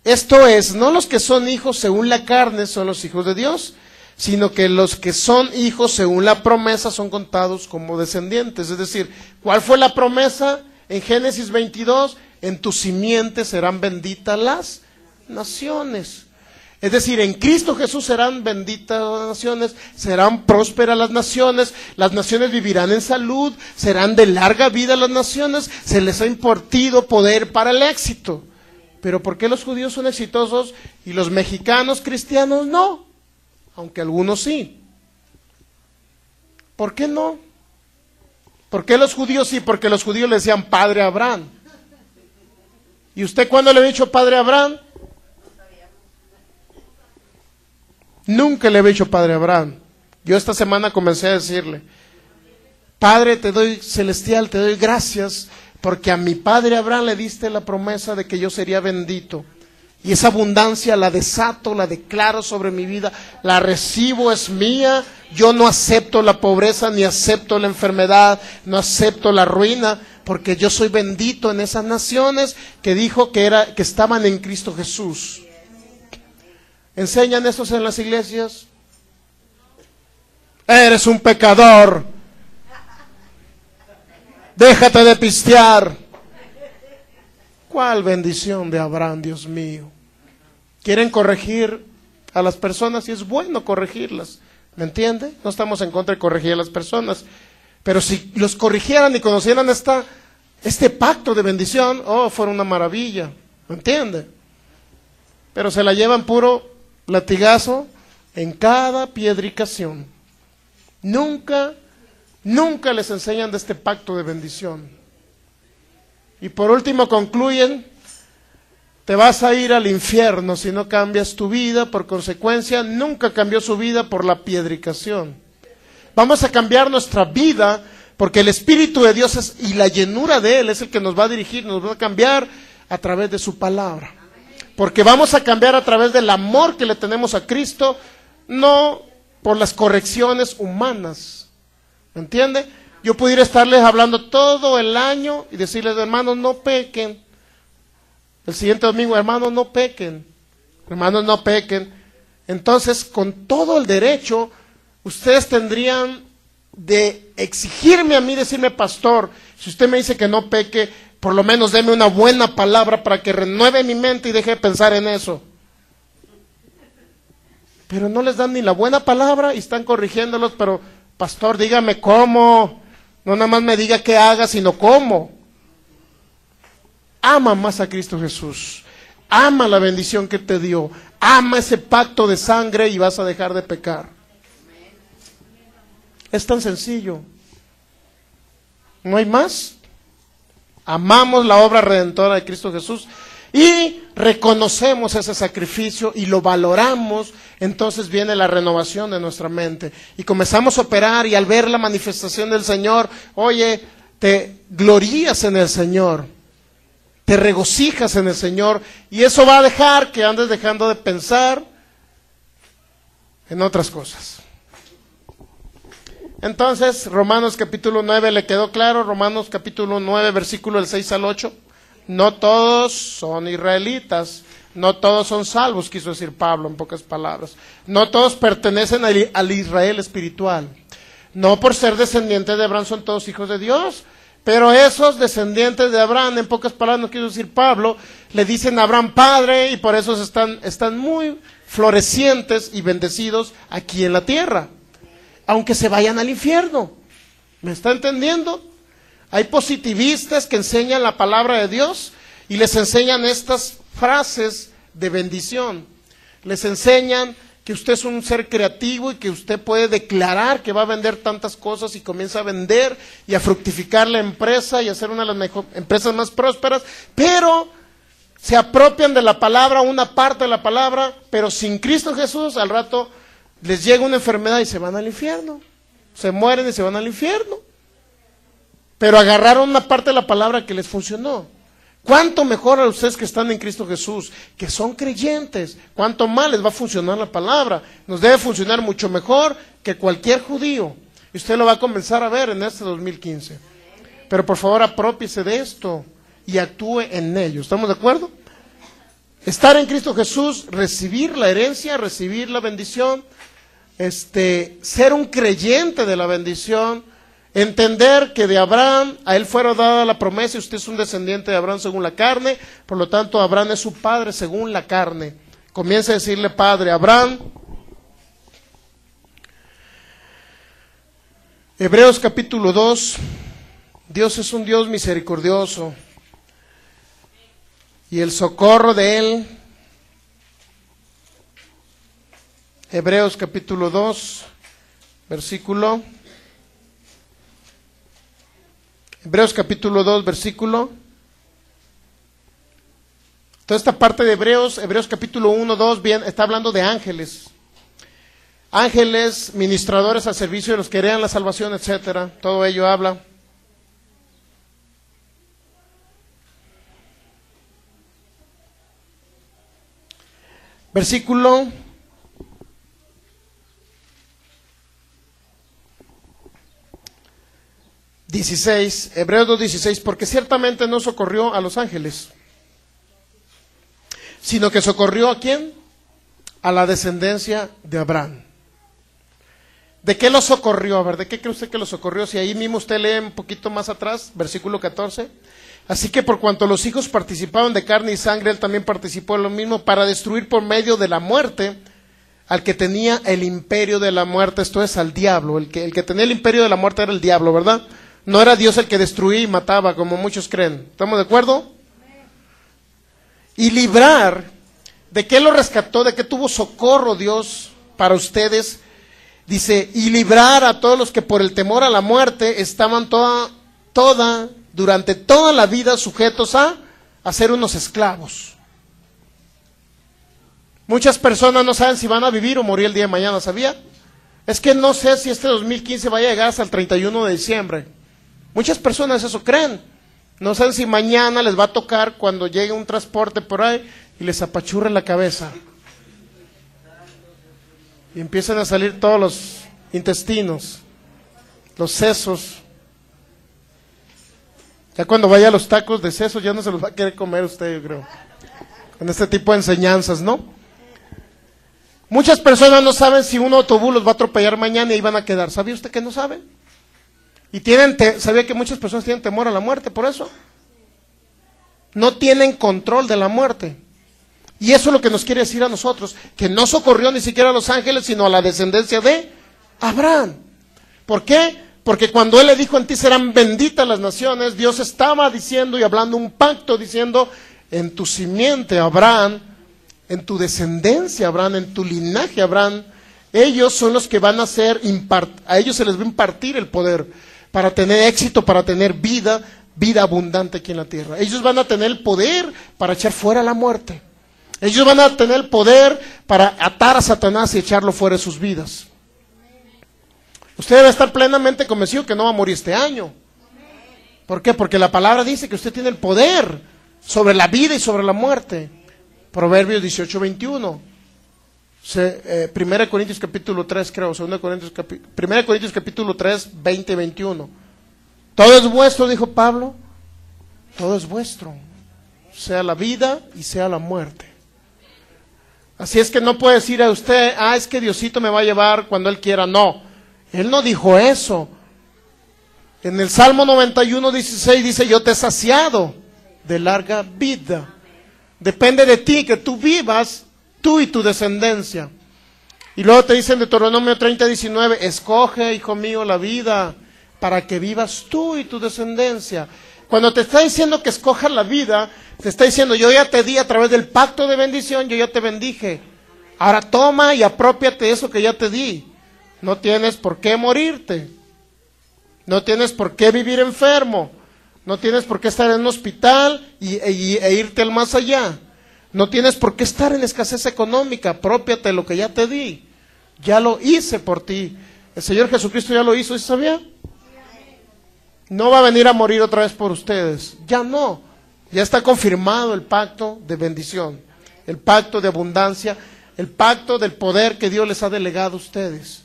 esto es, no los que son hijos según la carne son los hijos de Dios, sino que los que son hijos según la promesa son contados como descendientes. Es decir, ¿cuál fue la promesa? En Génesis 22, en tu simiente serán benditas las naciones. Es decir, en Cristo Jesús serán benditas las naciones, serán prósperas las naciones vivirán en salud, serán de larga vida las naciones, se les ha impartido poder para el éxito. Pero ¿por qué los judíos son exitosos y los mexicanos cristianos no? Aunque algunos sí. ¿Por qué no? ¿Por qué los judíos sí? Porque los judíos le decían padre a Abraham. ¿Y usted cuándo le había dicho padre a Abraham? Nunca le había dicho padre a Abraham. Yo esta semana comencé a decirle, Padre, te doy celestial, te doy gracias, porque a mi padre Abraham le diste la promesa de que yo sería bendito Y esa abundancia la desato, la declaro sobre mi vida, la recibo, es mía. Yo no acepto la pobreza, ni acepto la enfermedad, no acepto la ruina, porque yo soy bendito en esas naciones que dijo que estaban en Cristo Jesús. ¿Enseñan estos en las iglesias? Eres un pecador. Déjate de pistear. ¿Cuál bendición de Abraham, Dios mío? Quieren corregir a las personas y es bueno corregirlas. ¿Me entiende? No estamos en contra de corregir a las personas. Pero si los corrigieran y conocieran este pacto de bendición, fuera una maravilla. ¿Me entiende? Pero se la llevan puro latigazo en cada piedricación. Nunca les enseñan de este pacto de bendición. Y por último concluyen: te vas a ir al infierno si no cambias tu vida. Por consecuencia, nunca cambió su vida por la piedricación. Vamos a cambiar nuestra vida porque el Espíritu de Dios y la llenura de Él es el que nos va a dirigir, nos va a cambiar a través de su palabra. Porque vamos a cambiar a través del amor que le tenemos a Cristo, no por las correcciones humanas. ¿Me entiende? Yo pudiera estarles hablando todo el año y decirles: hermanos, no pequen. El siguiente domingo: hermanos, no pequen. Hermanos, no pequen. Entonces, con todo el derecho, ustedes tendrían de exigirme a mí, decirme: pastor, si usted me dice que no peque, por lo menos deme una buena palabra para que renueve mi mente y deje de pensar en eso. Pero no les dan ni la buena palabra y están corrigiéndolos. Pero, pastor, dígame cómo. No nada más me diga qué haga, sino cómo. Ama más a Cristo Jesús. Ama la bendición que te dio. Ama ese pacto de sangre y vas a dejar de pecar. Es tan sencillo. No hay más. Amamos la obra redentora de Cristo Jesús y reconocemos ese sacrificio y lo valoramos. Entonces viene la renovación de nuestra mente y comenzamos a operar, y al ver la manifestación del Señor, oye, te glorías en el Señor, te regocijas en el Señor, y eso va a dejar que andes dejando de pensar en otras cosas. Entonces, Romanos capítulo 9, ¿le quedó claro? Romanos capítulo 9, versículo del 6 al 8. No todos son israelitas, no todos son salvos, quiso decir Pablo en pocas palabras. No todos pertenecen al Israel espiritual. No por ser descendientes de Abraham son todos hijos de Dios, pero esos descendientes de Abraham, en pocas palabras, no quiso decir Pablo, le dicen a Abraham padre, y por eso están muy florecientes y bendecidos aquí en la tierra, aunque se vayan al infierno. ¿Me está entendiendo? Hay positivistas que enseñan la palabra de Dios y les enseñan estas frases de bendición. Les enseñan que usted es un ser creativo y que usted puede declarar que va a vender tantas cosas, y comienza a vender y a fructificar la empresa y a ser una de las empresas más prósperas, pero se apropian de la palabra, una parte de la palabra, pero sin Cristo Jesús. Al rato les llega una enfermedad y se van al infierno. Se mueren y se van al infierno. Pero agarraron una parte de la palabra que les funcionó. ¿Cuánto mejor a ustedes que están en Cristo Jesús, que son creyentes? ¿Cuánto más les va a funcionar la palabra? Nos debe funcionar mucho mejor que cualquier judío. Y usted lo va a comenzar a ver en este 2015. Pero por favor, aprópiese de esto y actúe en ello. ¿Estamos de acuerdo? Estar en Cristo Jesús, recibir la herencia, recibir la bendición, ser un creyente de la bendición, entender que de Abraham, a él fuera dada la promesa, y usted es un descendiente de Abraham según la carne, por lo tanto Abraham es su padre según la carne. Comienza a decirle padre a Abraham. Hebreos capítulo 2, Dios es un Dios misericordioso, y el socorro de Él. Hebreos capítulo 2, versículo. Hebreos capítulo 2, versículo. Toda esta parte de Hebreos capítulo 1, 2, bien, está hablando de ángeles. Ángeles, ministradores al servicio de los que heredan la salvación, etcétera. Todo ello habla. Versículo 16, Hebreos 2:16, porque ciertamente no socorrió a los ángeles, sino que socorrió ¿a quién? A la descendencia de Abraham. ¿De qué lo socorrió? A ver, ¿de qué cree usted que lo socorrió? Si ahí mismo usted lee un poquito más atrás, versículo 14. Así que por cuanto los hijos participaban de carne y sangre, él también participó en lo mismo para destruir por medio de la muerte al que tenía el imperio de la muerte, esto es, al diablo. El que tenía el imperio de la muerte era el diablo, ¿verdad? No era Dios el que destruía y mataba, como muchos creen. ¿Estamos de acuerdo? Y librar, ¿de qué lo rescató? ¿De qué tuvo socorro Dios para ustedes? Dice, y librar a todos los que por el temor a la muerte estaban durante toda la vida sujetos a ser unos esclavos. Muchas personas no saben si van a vivir o morir el día de mañana, ¿sabía? Es que no sé si este 2015 va a llegar hasta el 31 de diciembre. Muchas personas eso creen. No saben si mañana les va a tocar cuando llegue un transporte por ahí y les apachurre la cabeza. Y empiezan a salir todos los intestinos, los sesos. Ya cuando vaya a los tacos de sesos ya no se los va a querer comer usted, yo creo. Con este tipo de enseñanzas, ¿no? Muchas personas no saben si un autobús los va a atropellar mañana y van a quedar. ¿Sabía usted que no saben? Y ¿sabía que muchas personas tienen temor a la muerte por eso? No tienen control de la muerte. Y eso es lo que nos quiere decir a nosotros, que no socorrió ni siquiera a los ángeles, sino a la descendencia de Abraham. ¿Por qué? Porque cuando él le dijo, en ti serán benditas las naciones, Dios estaba diciendo y hablando un pacto, diciendo, en tu simiente, Abraham, en tu descendencia, Abraham, en tu linaje, Abraham, ellos son los que van a ser, a ellos se les va a impartir el poder para tener éxito, para tener vida abundante aquí en la tierra. Ellos van a tener el poder para echar fuera la muerte. Ellos van a tener el poder para atar a Satanás y echarlo fuera de sus vidas. Usted debe estar plenamente convencido que no va a morir este año. ¿Por qué? Porque la palabra dice que usted tiene el poder sobre la vida y sobre la muerte. Proverbios 18:21. 1 Corintios capítulo 3, creo. 1 Corintios capítulo 3, 20 y 21. Todo es vuestro, dijo Pablo. Todo es vuestro. Sea la vida y sea la muerte. Así es que no puede decir a usted, es que Diosito me va a llevar cuando Él quiera. No, Él no dijo eso. En el Salmo 91:16 dice, yo te he saciado de larga vida. Depende de ti que tú vivas, tú y tu descendencia. Y luego te dice en Deuteronomio 30:19, escoge, hijo mío, la vida para que vivas tú y tu descendencia. Cuando te está diciendo que escojas la vida, te está diciendo, yo ya te di a través del pacto de bendición, yo ya te bendije. Ahora toma y apropiate de eso que ya te di. No tienes por qué morirte. No tienes por qué vivir enfermo. No tienes por qué estar en un hospital e irte al más allá. No tienes por qué estar en escasez económica. Apropiate de lo que ya te di. Ya lo hice por ti. El Señor Jesucristo ya lo hizo, ¿sí sabía? No va a venir a morir otra vez por ustedes. Ya no. Ya está confirmado el pacto de bendición, el pacto de abundancia, el pacto del poder que Dios les ha delegado a ustedes,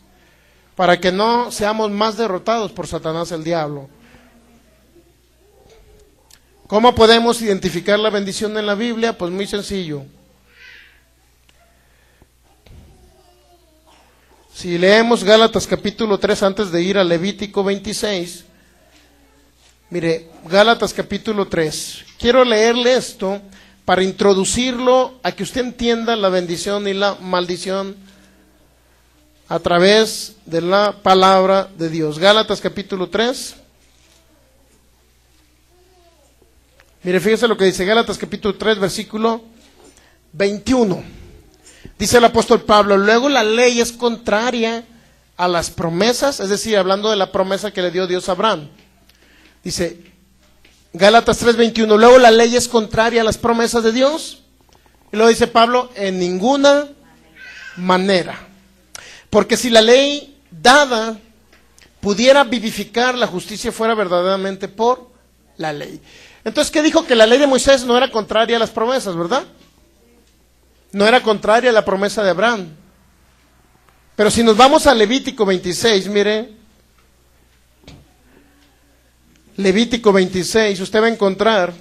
para que no seamos más derrotados por Satanás el diablo. ¿Cómo podemos identificar la bendición en la Biblia? Pues muy sencillo. Si leemos Gálatas capítulo 3 antes de ir a Levítico 26, mire, Gálatas capítulo 3. Quiero leerle esto para introducirlo a que usted entienda la bendición y la maldición a través de la palabra de Dios. Gálatas capítulo 3. Mire, fíjese lo que dice Gálatas capítulo 3, versículo 21. Dice el apóstol Pablo, luego la ley es contraria a las promesas, es decir, hablando de la promesa que le dio Dios a Abraham. Dice Gálatas 3:21, luego la ley es contraria a las promesas de Dios. Y luego dice Pablo, en ninguna manera. Porque si la ley dada pudiera vivificar, la justicia fuera verdaderamente por la ley. Entonces, ¿qué dijo? Que la ley de Moisés no era contraria a las promesas, ¿verdad? no era contraria a la promesa de Abraham. Pero si nos vamos a Levítico 26, mire, Levítico 26, usted va a encontrar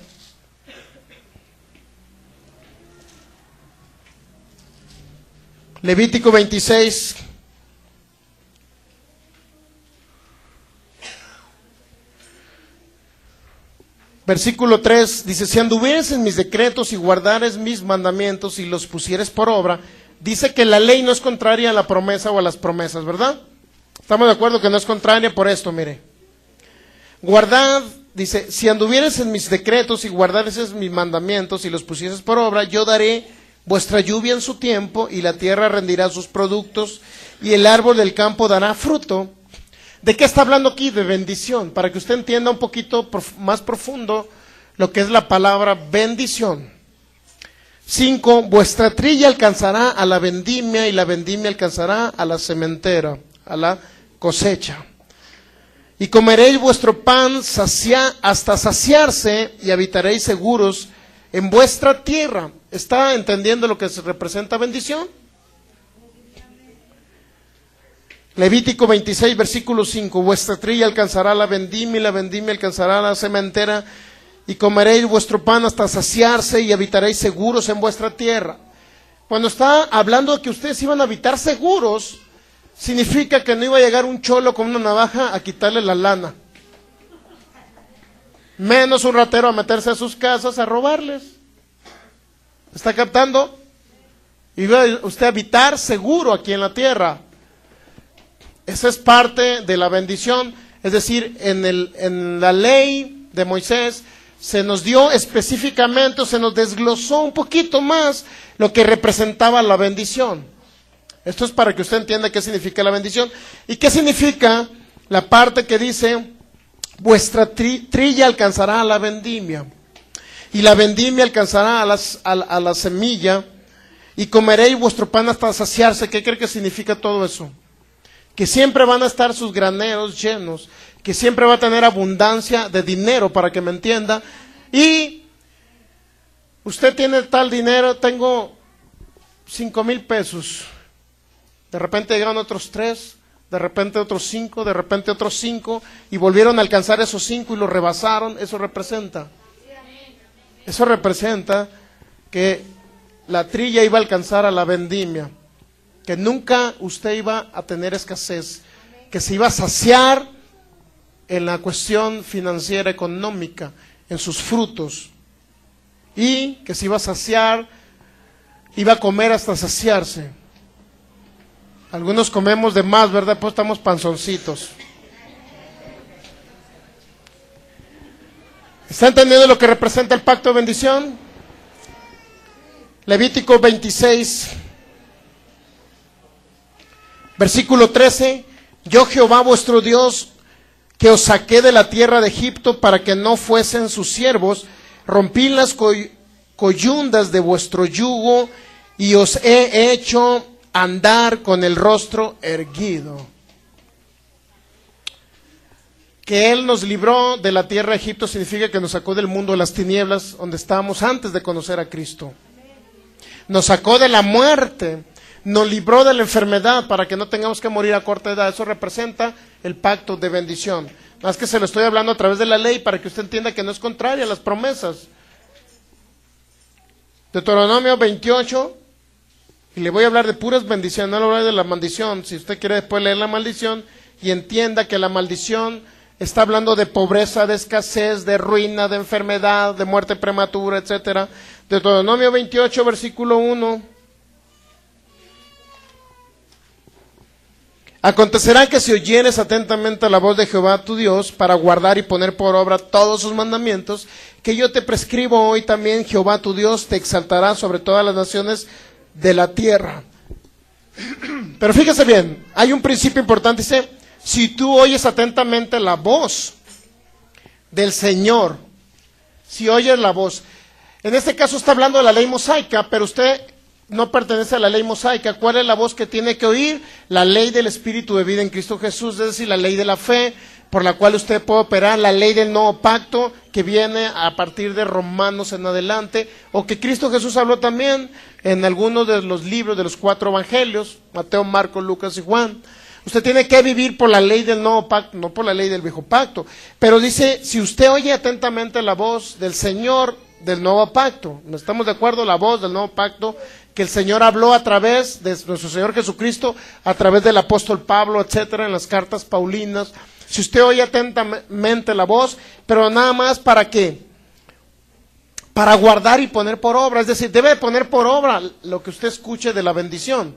Levítico 26, versículo 3, dice, si anduvieres en mis decretos y guardares mis mandamientos y los pusieres por obra, dice que la ley no es contraria a la promesa o a las promesas, ¿verdad? Estamos de acuerdo que no es contraria por esto, mire. Guardad, dice, si anduvieres en mis decretos y guardares mis mandamientos y los pusieres por obra, yo daré vuestra lluvia en su tiempo y la tierra rendirá sus productos y el árbol del campo dará fruto. ¿De qué está hablando aquí? De bendición, para que usted entienda un poquito más profundo lo que es la palabra bendición. 5, vuestra trilla alcanzará a la vendimia y la vendimia alcanzará a la sementera, a la cosecha. Y comeréis vuestro pan hasta saciarse y habitaréis seguros en vuestra tierra. ¿Está entendiendo lo que representa bendición? Levítico 26, versículo 5, vuestra trilla alcanzará la vendimia y la vendimia alcanzará la sementera, y comeréis vuestro pan hasta saciarse y habitaréis seguros en vuestra tierra. Cuando está hablando de que ustedes iban a habitar seguros, significa que no iba a llegar un cholo con una navaja a quitarle la lana, menos un ratero a meterse a sus casas a robarles. ¿Está captando? Iba usted a habitar seguro aquí en la tierra. Esa es parte de la bendición, es decir, en la ley de Moisés se nos dio específicamente, o se nos desglosó un poquito más lo que representaba la bendición. Esto es para que usted entienda qué significa la bendición y qué significa la parte que dice, vuestra trilla alcanzará a la vendimia y la vendimia alcanzará a la semilla y comeréis vuestro pan hasta saciarse. ¿Qué cree que significa todo eso? Que siempre van a estar sus graneros llenos, que siempre va a tener abundancia de dinero, para que me entienda. Y usted tiene tal dinero, tengo 5,000 pesos. De repente llegaron otros 3, de repente otros 5, de repente otros 5, y volvieron a alcanzar esos 5 y los rebasaron. Eso representa que la trilla iba a alcanzar a la vendimia, que nunca usted iba a tener escasez, que se iba a saciar en la cuestión financiera, económica, en sus frutos, y que se iba a saciar, iba a comer hasta saciarse. Algunos comemos de más, ¿verdad? Pues estamos panzoncitos. ¿Está entendiendo lo que representa el pacto de bendición? Levítico 26, versículo 13, yo Jehová vuestro Dios, que os saqué de la tierra de Egipto para que no fuesen sus siervos, rompí las coyundas de vuestro yugo y os he hecho andar con el rostro erguido. Que Él nos libró de la tierra de Egipto significa que nos sacó del mundo de las tinieblas donde estábamos antes de conocer a Cristo. Nos sacó de la muerte, nos libró de la enfermedad para que no tengamos que morir a corta edad. Eso representa el pacto de bendición. Más que se lo estoy hablando a través de la ley para que usted entienda que no es contraria a las promesas. Deuteronomio 28, y le voy a hablar de puras bendiciones, no le voy a hablar de la maldición. Si usted quiere después leer la maldición y entienda que la maldición está hablando de pobreza, de escasez, de ruina, de enfermedad, de muerte prematura, etcétera. Deuteronomio 28, versículo 1. Acontecerá que si oyeres atentamente la voz de Jehová tu Dios para guardar y poner por obra todos sus mandamientos, que yo te prescribo hoy, también Jehová tu Dios te exaltará sobre todas las naciones de la tierra. Pero fíjese bien, hay un principio importante, dice, si tú oyes atentamente la voz del Señor, si oyes la voz, en este caso está hablando de la ley mosaica, pero usted no pertenece a la ley mosaica. ¿Cuál es la voz que tiene que oír? La ley del Espíritu de vida en Cristo Jesús, es decir, la ley de la fe, por la cual usted puede operar la ley del nuevo pacto que viene a partir de Romanos en adelante, o que Cristo Jesús habló también en algunos de los libros de los 4 evangelios, Mateo, Marcos, Lucas y Juan. Usted tiene que vivir por la ley del nuevo pacto, no por la ley del viejo pacto. Pero dice, si usted oye atentamente la voz del Señor del nuevo pacto, ¿no estamos de acuerdo? La voz del nuevo pacto que el Señor habló a través de nuestro Señor Jesucristo, a través del apóstol Pablo, etcétera, en las cartas paulinas. Si usted oye atentamente la voz, pero nada más ¿para qué? Para guardar y poner por obra. Es decir, debe poner por obra lo que usted escuche de la bendición.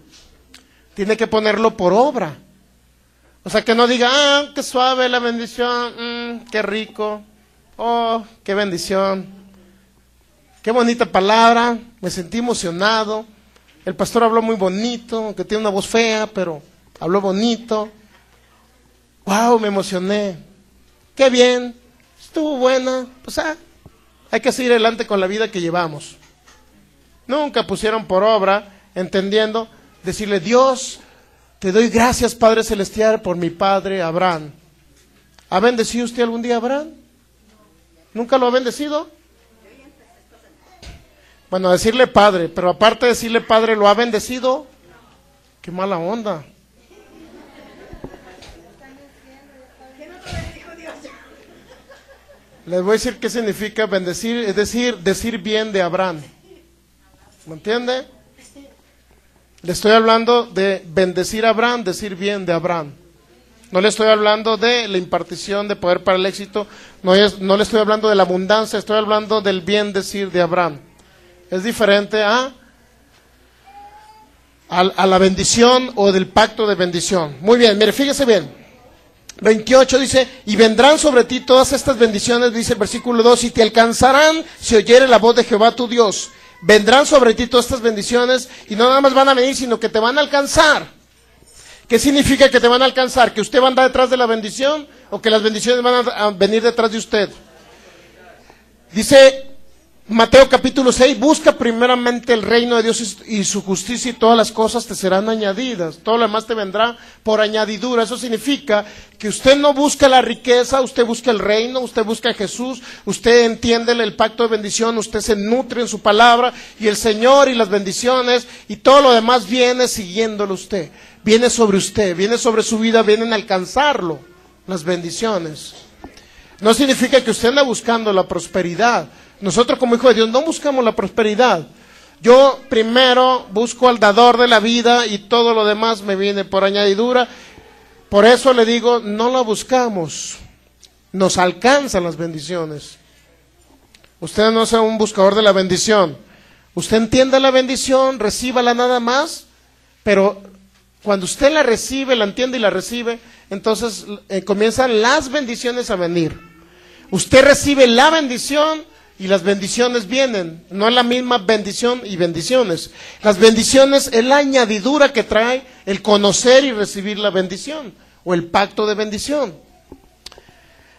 Tiene que ponerlo por obra. O sea, que no diga, ah, qué suave la bendición, qué rico, oh, qué bendición, qué bonita palabra, me sentí emocionado, el pastor habló muy bonito, aunque tiene una voz fea, pero habló bonito, wow, me emocioné, qué bien, estuvo buena, pues hay que seguir adelante con la vida que llevamos. Nunca pusieron por obra, entendiendo, decirle, Dios, te doy gracias, Padre Celestial, por mi padre Abraham. ¿Ha bendecido usted algún día a Abraham? ¿Nunca lo ha bendecido? Bueno, decirle Padre, pero aparte de decirle Padre, ¿lo ha bendecido? ¡Qué mala onda! Les voy a decir qué significa bendecir, es decir bien de Abraham. ¿Me entiende? Le estoy hablando de bendecir a Abraham, decir bien de Abraham. No le estoy hablando de la impartición de poder para el éxito, no le estoy hablando de la abundancia, estoy hablando del bien decir de Abraham. Es diferente a la bendición o del pacto de bendición. Muy bien, mire, fíjese bien. 28 dice, y vendrán sobre ti todas estas bendiciones, dice el versículo 2, y te alcanzarán si oyere la voz de Jehová tu Dios. Vendrán sobre ti todas estas bendiciones y no nada más van a venir, sino que te van a alcanzar. ¿Qué significa que te van a alcanzar? ¿Que usted va a andar detrás de la bendición o que las bendiciones van a venir detrás de usted? Dice Mateo capítulo 6, busca primeramente el reino de Dios y su justicia y todas las cosas te serán añadidas. Todo lo demás te vendrá por añadidura. Eso significa que usted no busca la riqueza, usted busca el reino, usted busca a Jesús, usted entiende el pacto de bendición, usted se nutre en su palabra y el Señor y las bendiciones y todo lo demás viene siguiéndolo usted. Viene sobre usted, viene sobre su vida, vienen a alcanzarlo, las bendiciones. No significa que usted anda buscando la prosperidad. Nosotros como hijos de Dios no buscamos la prosperidad. Yo primero busco al dador de la vida y todo lo demás me viene por añadidura. Por eso le digo, no la buscamos. Nos alcanzan las bendiciones. Usted no sea un buscador de la bendición. Usted entiende la bendición, recíbala nada más, pero cuando usted la recibe, la entiende y la recibe, entonces comienzan las bendiciones a venir. Usted recibe la bendición y las bendiciones vienen. No es la misma bendición y bendiciones. Las bendiciones es la añadidura que trae el conocer y recibir la bendición o el pacto de bendición.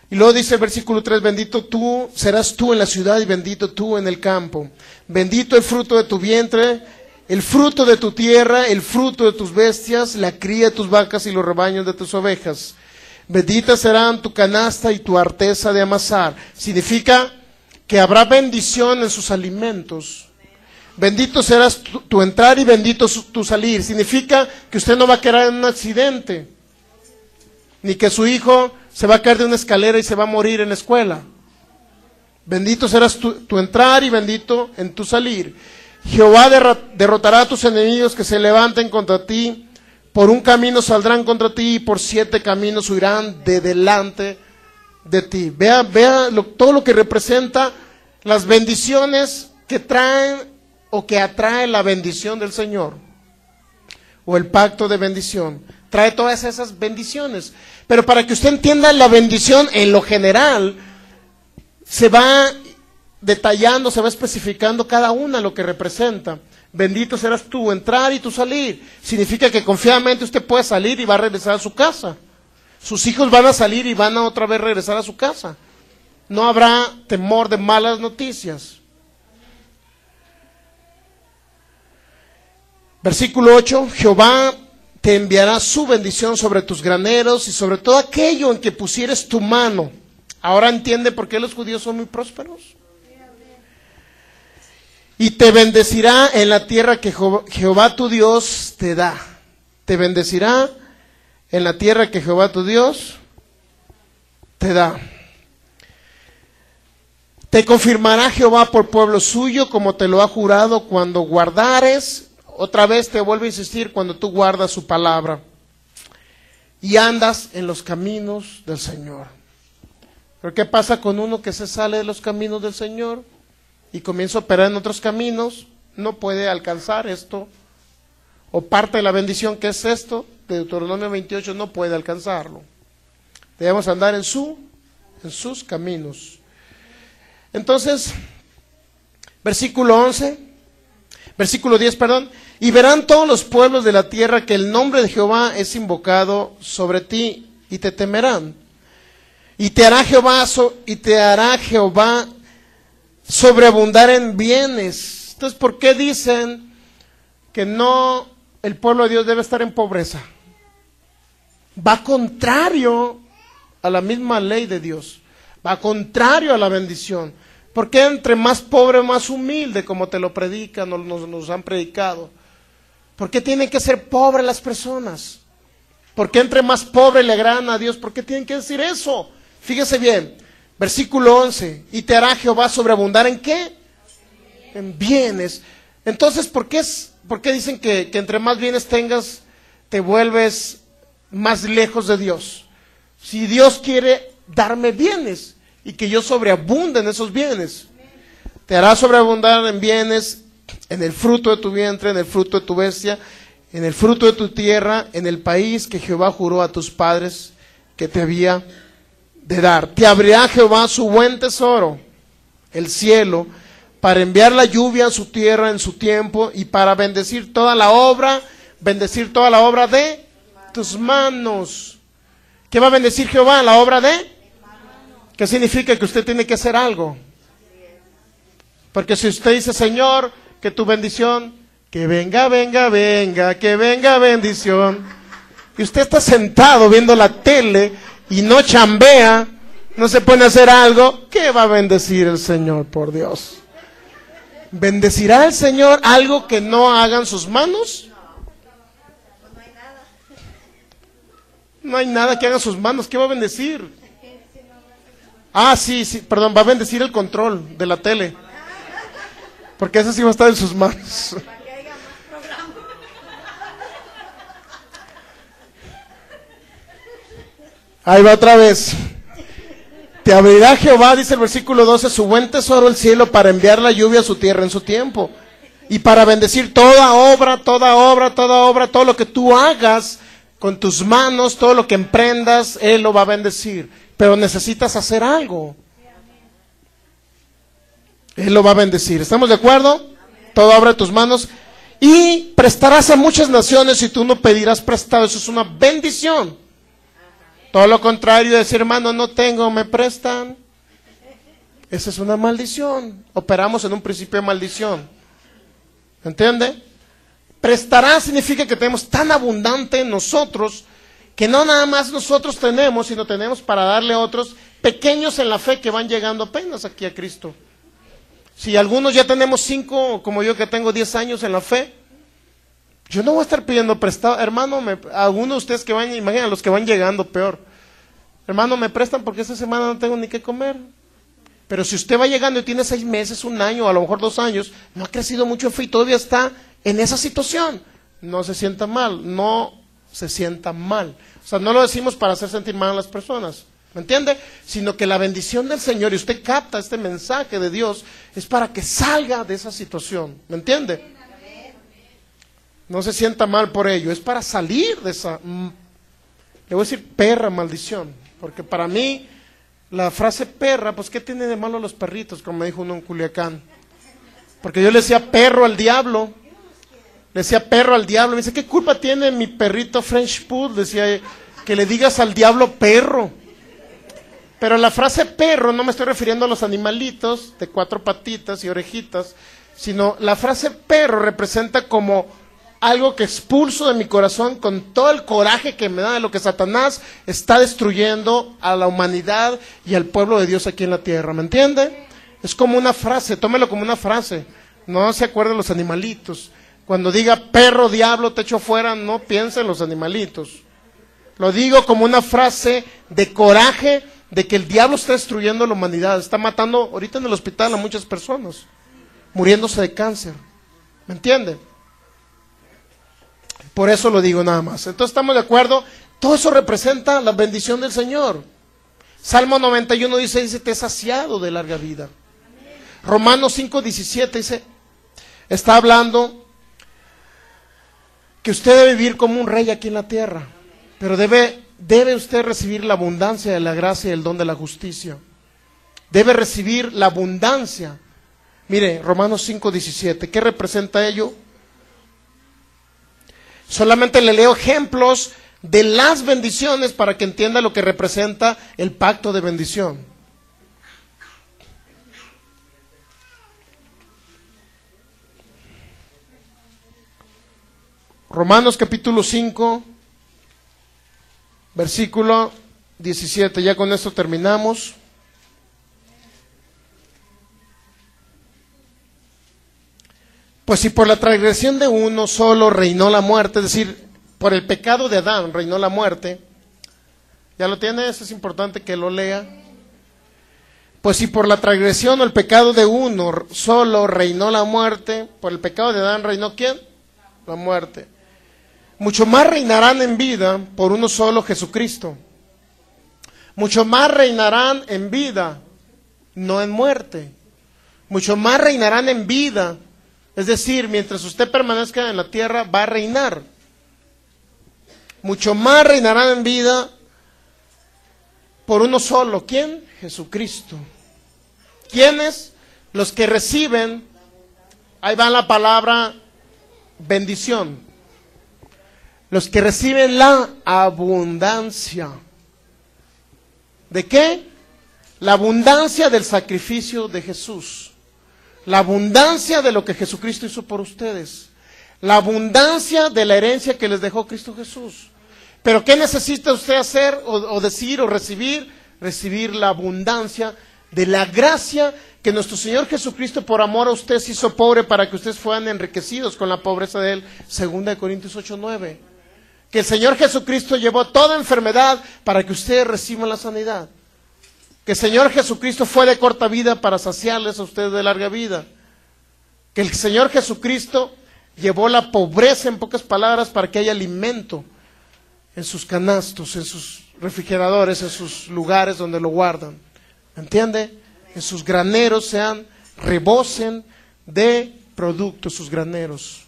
Y luego dice el versículo 3, bendito tú, serás tú en la ciudad y bendito tú en el campo. Bendito el fruto de tu vientre, el fruto de tu tierra, el fruto de tus bestias, la cría de tus vacas y los rebaños de tus ovejas. Bendita serán tu canasta y tu arteza de amasar. Significa que habrá bendición en sus alimentos. Bendito serás tu entrar y bendito tu salir. Significa que usted no va a quedar en un accidente, ni que su hijo se va a caer de una escalera y se va a morir en la escuela. Bendito serás tu entrar y bendito en tu salir. Jehová derrotará a tus enemigos que se levanten contra ti. Por un camino saldrán contra ti y por 7 caminos huirán de delante de ti. Vea todo lo que representa las bendiciones que traen o que atrae la bendición del Señor o el pacto de bendición. Trae todas esas bendiciones. Pero para que usted entienda la bendición en lo general, se va detallando, se va especificando cada una lo que representa. Bendito serás tú, entrar y tu salir. Significa que confiadamente usted puede salir y va a regresar a su casa. Sus hijos van a salir y van a otra vez regresar a su casa. No habrá temor de malas noticias. Versículo 8, Jehová te enviará su bendición sobre tus graneros y sobre todo aquello en que pusieres tu mano. Ahora entiende por qué los judíos son muy prósperos. Y te bendecirá en la tierra que Jehová tu Dios te da. Te bendecirá en la tierra que Jehová tu Dios te da. Te confirmará Jehová por pueblo suyo, como te lo ha jurado, cuando guardares. Otra vez te vuelvo a insistir, cuando tú guardas su palabra y andas en los caminos del Señor. ¿Pero qué pasa con uno que se sale de los caminos del Señor y comienza a operar en otros caminos? No puede alcanzar esto, o parte de la bendición que es esto, de Deuteronomio 28, no puede alcanzarlo. Debemos andar en sus caminos. Entonces, versículo 10, y verán todos los pueblos de la tierra que el nombre de Jehová es invocado sobre ti, y te temerán. Y te hará Jehová sobreabundar en bienes. Entonces, ¿por qué dicen que no, el pueblo de Dios debe estar en pobreza? Va contrario a la misma ley de Dios. Va contrario a la bendición. ¿Por qué entre más pobre, más humilde, como te lo predican o nos han predicado? ¿Por qué tienen que ser pobres las personas? ¿Por qué entre más pobre le agradan a Dios? ¿Por qué tienen que decir eso? Fíjese bien, versículo 11, y te hará Jehová sobreabundar ¿en qué? En bienes. Entonces, ¿por qué dicen que entre más bienes tengas, te vuelves más lejos de Dios? Si Dios quiere darme bienes y que yo sobreabunde en esos bienes, te hará sobreabundar en bienes, en el fruto de tu vientre, en el fruto de tu bestia, en el fruto de tu tierra, en el país que Jehová juró a tus padres que te había de dar. Te abrirá Jehová su buen tesoro, el cielo, para enviar la lluvia a su tierra en su tiempo y para bendecir toda la obra de tus manos. ¿Qué va a bendecir Jehová? La obra de... ¿Qué significa? Que usted tiene que hacer algo. Porque si usted dice, Señor, que tu bendición, que venga, que venga bendición, y usted está sentado viendo la tele y no chambea, no se pone a hacer algo, ¿qué va a bendecir el Señor, por Dios? ¿Bendecirá el Señor algo que no hagan sus manos? No hay nada que hagan sus manos. ¿Qué va a bendecir? Sí, perdón, va a bendecir el control de la tele, porque ese sí va a estar en sus manos. Ahí va otra vez. Te abrirá Jehová, dice el versículo 12, su buen tesoro el cielo, para enviar la lluvia a su tierra en su tiempo, y para bendecir toda obra, todo lo que tú hagas con tus manos, todo lo que emprendas, Él lo va a bendecir. Pero necesitas hacer algo. Él lo va a bendecir. ¿Estamos de acuerdo? Toda obra de tus manos. Y prestarás a muchas naciones y tú no pedirás prestado. Eso es una bendición. Todo lo contrario de decir, hermano, no tengo, me prestan. Esa es una maldición. Operamos en un principio de maldición. ¿Entiende? Prestará significa que tenemos tan abundante en nosotros que no nada más nosotros tenemos, sino tenemos para darle a otros pequeños en la fe que van llegando apenas aquí a Cristo. Si algunos ya tenemos 5, como yo que tengo 10 años en la fe, yo no voy a estar pidiendo prestado. Hermano, algunos de ustedes que van, imagínense los que van llegando peor. Hermano, me prestan porque esta semana no tengo ni qué comer. Pero si usted va llegando y tiene 6 meses, 1 año, a lo mejor 2 años, no ha crecido mucho en fe y todavía está en esa situación, no se sienta mal, se sienta mal. O sea, no lo decimos para hacer sentir mal a las personas, ¿me entiende? Sino que la bendición del Señor, y usted capta este mensaje de Dios, es para que salga de esa situación, ¿me entiende? No se sienta mal por ello, es para salir de esa, le voy a decir perra maldición, porque para mí, la frase perra, pues ¿qué tiene de malo los perritos? Como me dijo uno en Culiacán. Porque yo le decía perro al diablo. Le decía perro al diablo. Me dice, ¿qué culpa tiene mi perrito French Poodle? Decía, que le digas al diablo perro. Pero la frase perro no me estoy refiriendo a los animalitos de 4 patitas y orejitas, sino la frase perro representa como algo que expulso de mi corazón con todo el coraje que me da de lo que Satanás está destruyendo a la humanidad y al pueblo de Dios aquí en la tierra. ¿Me entiende? Es como una frase, tómelo como una frase. No se acuerden los animalitos. Cuando diga perro, diablo, te echo fuera, no piensen en los animalitos. Lo digo como una frase de coraje de que el diablo está destruyendo a la humanidad. Está matando ahorita en el hospital a muchas personas, muriéndose de cáncer. ¿Me entiende? Por eso lo digo nada más. Entonces estamos de acuerdo. Todo eso representa la bendición del Señor. Salmo 91 dice, te he saciado de larga vida. Romanos 5:17 dice, está hablando que usted debe vivir como un rey aquí en la tierra, pero debe usted recibir la abundancia de la gracia y el don de la justicia. Debe recibir la abundancia. Mire, Romanos 5:17, ¿qué representa ello? Solamente le leo ejemplos de las bendiciones para que entienda lo que representa el pacto de bendición. Romanos capítulo 5, versículo 17, ya con esto terminamos. Pues si por la transgresión de uno solo reinó la muerte, es decir, por el pecado de Adán reinó la muerte, ¿ya lo tiene? Eso es importante que lo lea. Pues si por la transgresión o el pecado de uno solo reinó la muerte, por el pecado de Adán reinó ¿quién? La muerte. Mucho más reinarán en vida por uno solo, Jesucristo. Mucho más reinarán en vida, no en muerte. Mucho más reinarán en vida. Es decir, mientras usted permanezca en la tierra, va a reinar. Mucho más reinarán en vida por uno solo. ¿Quién? Jesucristo. ¿Quiénes? Los que reciben, ahí va la palabra bendición. Los que reciben la abundancia. ¿De qué? La abundancia del sacrificio de Jesús. La abundancia de lo que Jesucristo hizo por ustedes. La abundancia de la herencia que les dejó Cristo Jesús. Pero ¿qué necesita usted hacer o decir o recibir? Recibir la abundancia de la gracia que nuestro Señor Jesucristo por amor a usted se hizo pobre para que ustedes fueran enriquecidos con la pobreza de Él. 2 Corintios 8:9. Que el Señor Jesucristo llevó toda enfermedad para que ustedes reciban la sanidad. Que el Señor Jesucristo fue de corta vida para saciarles a ustedes de larga vida. Que el Señor Jesucristo llevó la pobreza, en pocas palabras, para que haya alimento en sus canastos, en sus refrigeradores, en sus lugares donde lo guardan. ¿Entiende? En sus graneros rebosen de productos sus graneros.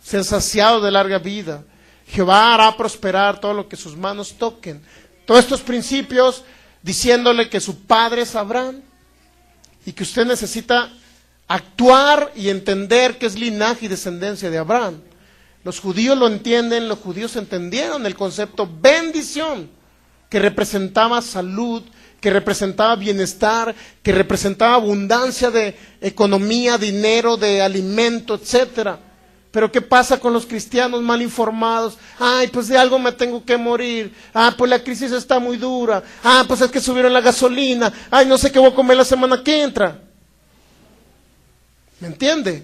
Sean saciados de larga vida. Jehová hará prosperar todo lo que sus manos toquen. Todos estos principios diciéndole que su padre es Abraham y que usted necesita actuar y entender que es linaje y descendencia de Abraham. Los judíos lo entienden, los judíos entendieron el concepto bendición, que representaba salud, que representaba bienestar, que representaba abundancia de economía, dinero, de alimento, etcétera. Pero ¿qué pasa con los cristianos mal informados? Ay, pues de algo me tengo que morir. Ah, pues la crisis está muy dura. Ah, pues es que subieron la gasolina. Ay, no sé qué voy a comer la semana que entra. ¿Me entiende?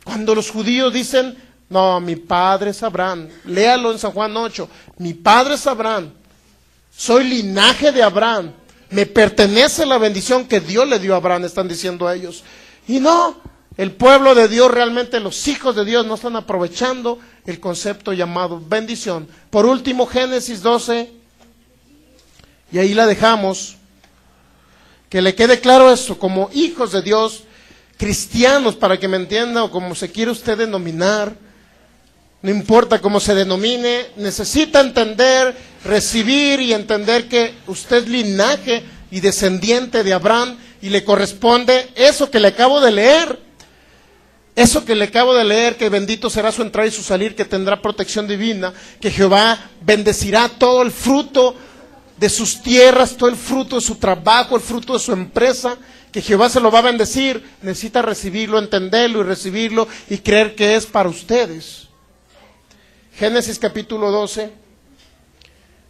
Cuando los judíos dicen, no, mi padre es Abraham. Léalo en San Juan 8. Mi padre es Abraham. Soy linaje de Abraham. Me pertenece la bendición que Dios le dio a Abraham, están diciendo ellos. Y no. El pueblo de Dios, realmente los hijos de Dios no están aprovechando el concepto llamado bendición. Por último, Génesis 12, y ahí la dejamos, que le quede claro esto, como hijos de Dios, cristianos, para que me entienda, o como se quiere usted denominar, no importa cómo se denomine, necesita entender, recibir y entender que usted es linaje y descendiente de Abraham, y le corresponde eso que le acabo de leer. Eso que le acabo de leer, que bendito será su entrada y su salir, que tendrá protección divina, que Jehová bendecirá todo el fruto de sus tierras, todo el fruto de su trabajo, el fruto de su empresa, que Jehová se lo va a bendecir. Necesita recibirlo, entenderlo y recibirlo y creer que es para ustedes. Génesis capítulo 12.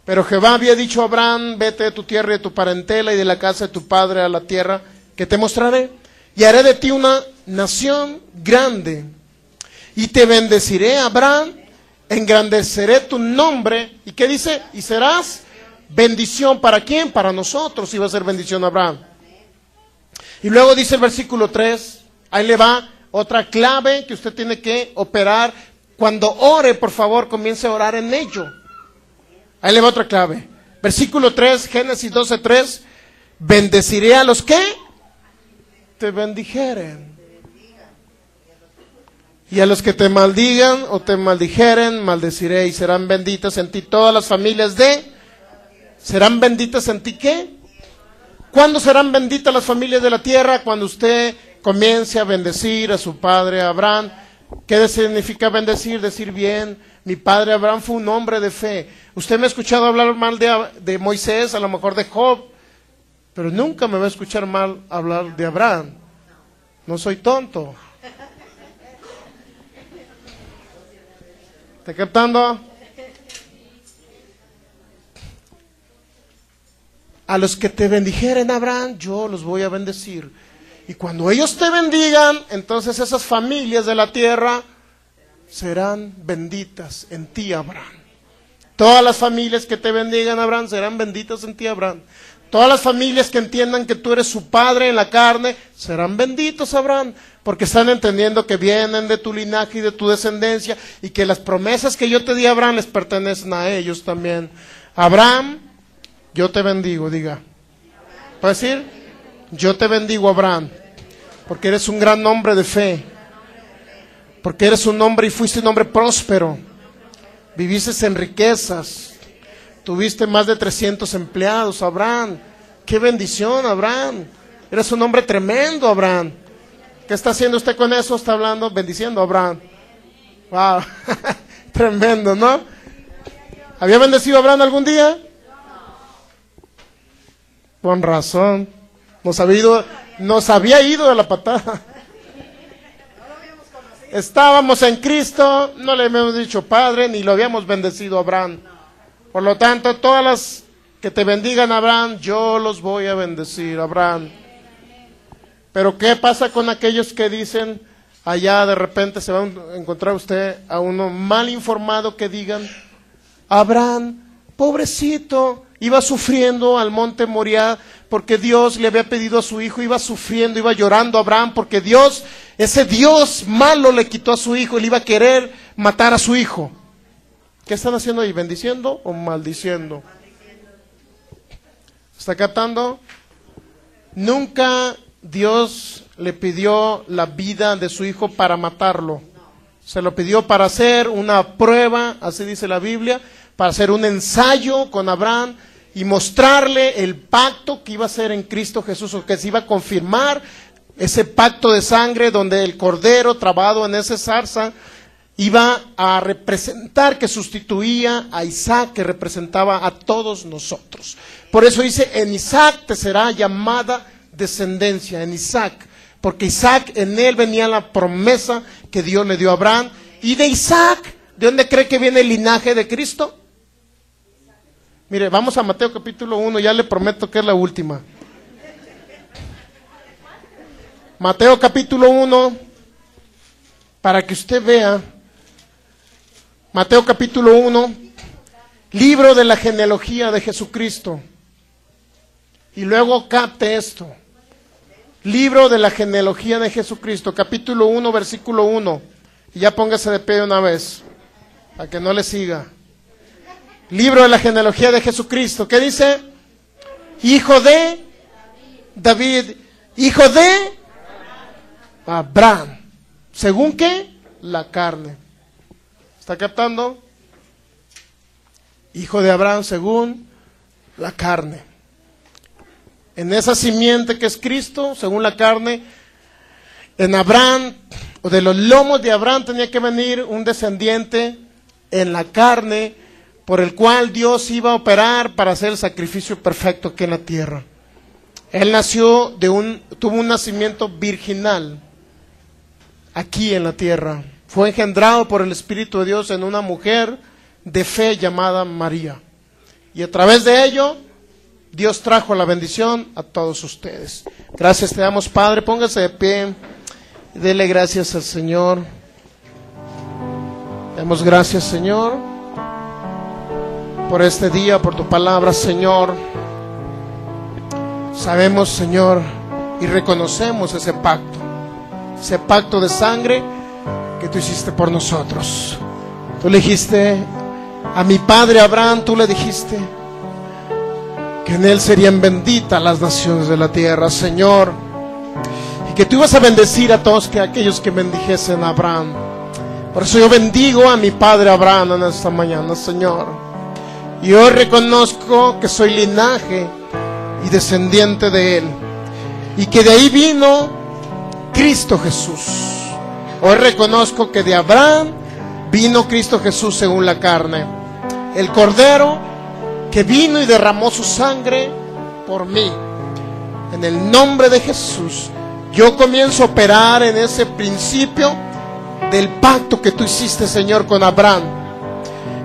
Pero Jehová había dicho a Abraham, vete de tu tierra y de tu parentela y de la casa de tu padre a la tierra que te mostraré, y haré de ti una nación grande, y te bendeciré, Abraham, engrandeceré tu nombre, ¿y qué dice? Y serás bendición, ¿para quién? Para nosotros iba a ser bendición Abraham. Y luego dice el versículo 3, ahí le va otra clave que usted tiene que operar. Cuando ore, por favor, comience a orar en ello. Ahí le va otra clave. Versículo 3, Génesis 12:3. Bendeciré a los que te bendijeren. Y a los que te maldigan o te maldijeren, maldeciré, y serán benditas en ti todas las familias ¿serán benditas en ti qué? ¿Cuándo serán benditas las familias de la tierra? Cuando usted comience a bendecir a su padre Abraham. ¿Qué significa bendecir? Decir bien, mi padre Abraham fue un hombre de fe. Usted me ha escuchado hablar mal de Moisés, a lo mejor de Job, pero nunca me va a escuchar mal hablar de Abraham. No soy tonto. ¿Está captando? A los que te bendijeren, Abraham, yo los voy a bendecir. Y cuando ellos te bendigan, entonces esas familias de la tierra serán benditas en ti, Abraham. Todas las familias que te bendigan, Abraham, serán benditas en ti, Abraham. Todas las familias que entiendan que tú eres su padre en la carne, serán benditos, Abraham, porque están entendiendo que vienen de tu linaje y de tu descendencia, y que las promesas que yo te di a Abraham les pertenecen a ellos también. Abraham, yo te bendigo, diga. ¿Puede decir? Yo te bendigo, Abraham, porque eres un gran hombre de fe, porque eres un hombre y fuiste un hombre próspero, viviste en riquezas, tuviste más de 300 empleados, Abraham. ¡Qué bendición, Abraham! Eres un hombre tremendo, Abraham. ¿Qué está haciendo usted con eso? Está hablando, bendiciendo a Abraham. ¡Wow! Tremendo, ¿no? ¿Había bendecido a Abraham algún día? Con razón. Nos había ido de la patada. Estábamos en Cristo, no le habíamos dicho Padre, ni lo habíamos bendecido a Abraham. Por lo tanto, todas las que te bendigan, Abraham, yo los voy a bendecir, Abraham. Pero ¿qué pasa con aquellos que dicen, allá de repente se va a encontrar usted a uno mal informado que digan, Abraham, pobrecito, iba sufriendo al monte Moriah porque Dios le había pedido a su hijo, iba sufriendo, iba llorando a Abraham porque Dios, ese Dios malo le quitó a su hijo y le iba a querer matar a su hijo. ¿Qué están haciendo ahí? ¿Bendiciendo o maldiciendo? ¿Está captando? Nunca Dios le pidió la vida de su hijo para matarlo. Se lo pidió para hacer una prueba, así dice la Biblia, para hacer un ensayo con Abraham y mostrarle el pacto que iba a hacer en Cristo Jesús, o que se iba a confirmar ese pacto de sangre donde el cordero trabado en esa zarza iba a representar, que sustituía a Isaac, que representaba a todos nosotros. Por eso dice, en Isaac te será llamada descendencia, en Isaac, porque Isaac, en él venía la promesa que Dios le dio a Abraham. Y de Isaac, ¿de dónde cree que viene el linaje de Cristo? Mire, vamos a Mateo capítulo 1, ya le prometo que es la última. Mateo capítulo 1, para que usted vea. Mateo capítulo 1, libro de la genealogía de Jesucristo. Y luego capte esto. Libro de la genealogía de Jesucristo, capítulo 1, versículo 1. Y ya póngase de pie de una vez, para que no le siga. Libro de la genealogía de Jesucristo. ¿Qué dice? Hijo de David, hijo de Abraham. ¿Según qué? La carne. ¿Está captando? Hijo de Abraham según la carne. En esa simiente que es Cristo, según la carne, en Abraham, o de los lomos de Abraham tenía que venir un descendiente en la carne, por el cual Dios iba a operar para hacer el sacrificio perfecto aquí en la tierra. Él nació tuvo un nacimiento virginal aquí en la tierra. fue engendrado por el Espíritu de Dios en una mujer de fe llamada María. Y a través de ello, Dios trajo la bendición a todos ustedes. Gracias te damos, Padre. Póngase de pie. Dele gracias al Señor. Damos gracias, Señor, por este día, por tu palabra, Señor. Sabemos, Señor, y reconocemos ese pacto de sangre que tú hiciste por nosotros. Tú le dijiste a mi padre Abraham, tú le dijiste que en él serían benditas las naciones de la tierra, Señor, y que tú ibas a bendecir a todos aquellos que bendijesen a Abraham. Por eso yo bendigo a mi padre Abraham en esta mañana, Señor. Y hoy reconozco que soy linaje y descendiente de él, y que de ahí vino Cristo Jesús. Hoy reconozco que de Abraham vino Cristo Jesús según la carne, el Cordero que vino y derramó su sangre por mí. En el nombre de Jesús, yo comienzo a operar en ese principio del pacto que tú hiciste, Señor, con Abraham,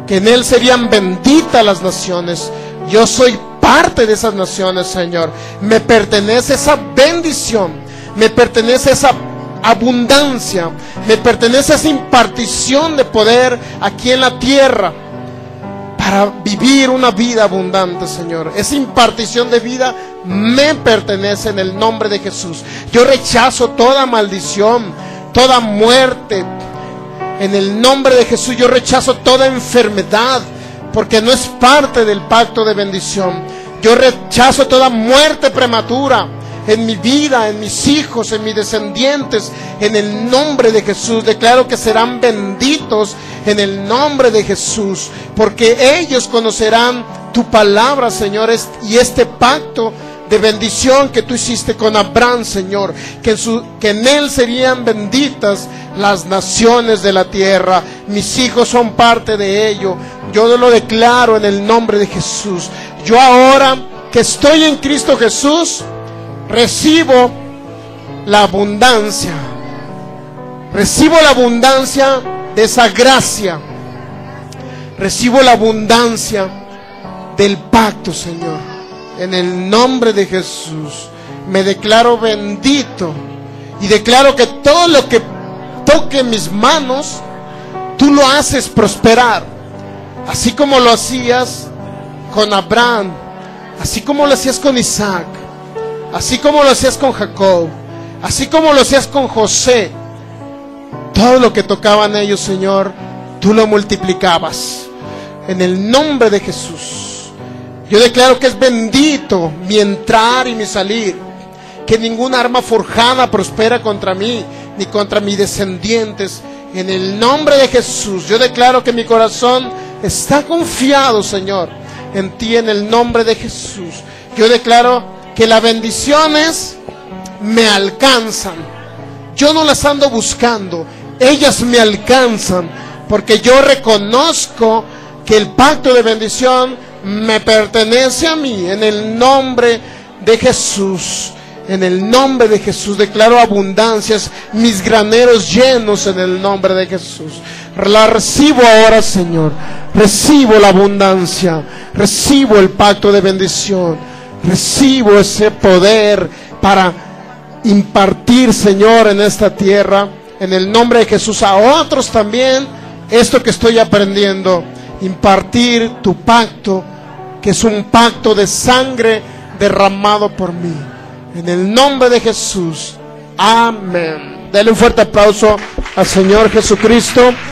que en él serían benditas las naciones. Yo soy parte de esas naciones, Señor. Me pertenece esa bendición, me pertenece esa abundancia, me pertenece esa impartición de poder aquí en la tierra para vivir una vida abundante, Señor. Esa impartición de vida me pertenece en el nombre de Jesús. Yo rechazo toda maldición, toda muerte. En el nombre de Jesús yo rechazo toda enfermedad, porque no es parte del pacto de bendición. Yo rechazo toda muerte prematura en mi vida, en mis hijos, en mis descendientes. En el nombre de Jesús declaro que serán benditos en el nombre de Jesús, porque ellos conocerán tu palabra, Señor, y este pacto de bendición que tú hiciste con Abraham, Señor, que en él serían benditas las naciones de la tierra. Mis hijos son parte de ello. Yo lo declaro en el nombre de Jesús. Yo ahora que estoy en Cristo Jesús, recibo la abundancia. Recibo la abundancia de esa gracia. Recibo la abundancia del pacto, Señor. En el nombre de Jesús me declaro bendito y declaro que todo lo que toque mis manos, tú lo haces prosperar, así como lo hacías con Abraham, así como lo hacías con Isaac, así como lo hacías con Jacob, así como lo hacías con José. Todo lo que tocaban ellos, Señor, tú lo multiplicabas. En el nombre de Jesús yo declaro que es bendito mi entrar y mi salir, que ninguna arma forjada prospera contra mí, ni contra mis descendientes. En el nombre de Jesús, yo declaro que mi corazón está confiado, Señor, en ti, en el nombre de Jesús. Yo declaro que las bendiciones me alcanzan. Yo no las ando buscando, ellas me alcanzan, porque yo reconozco que el pacto de bendición me pertenece a mí. En el nombre de Jesús, en el nombre de Jesús declaro abundancias, mis graneros llenos en el nombre de Jesús. La recibo ahora, Señor. Recibo la abundancia, recibo el pacto de bendición, recibo ese poder para impartir, Señor, en esta tierra, en el nombre de Jesús, a otros también esto que estoy aprendiendo. Impartir tu pacto, que es un pacto de sangre derramado por mí. En el nombre de Jesús. Amén. Dale un fuerte aplauso al Señor Jesucristo.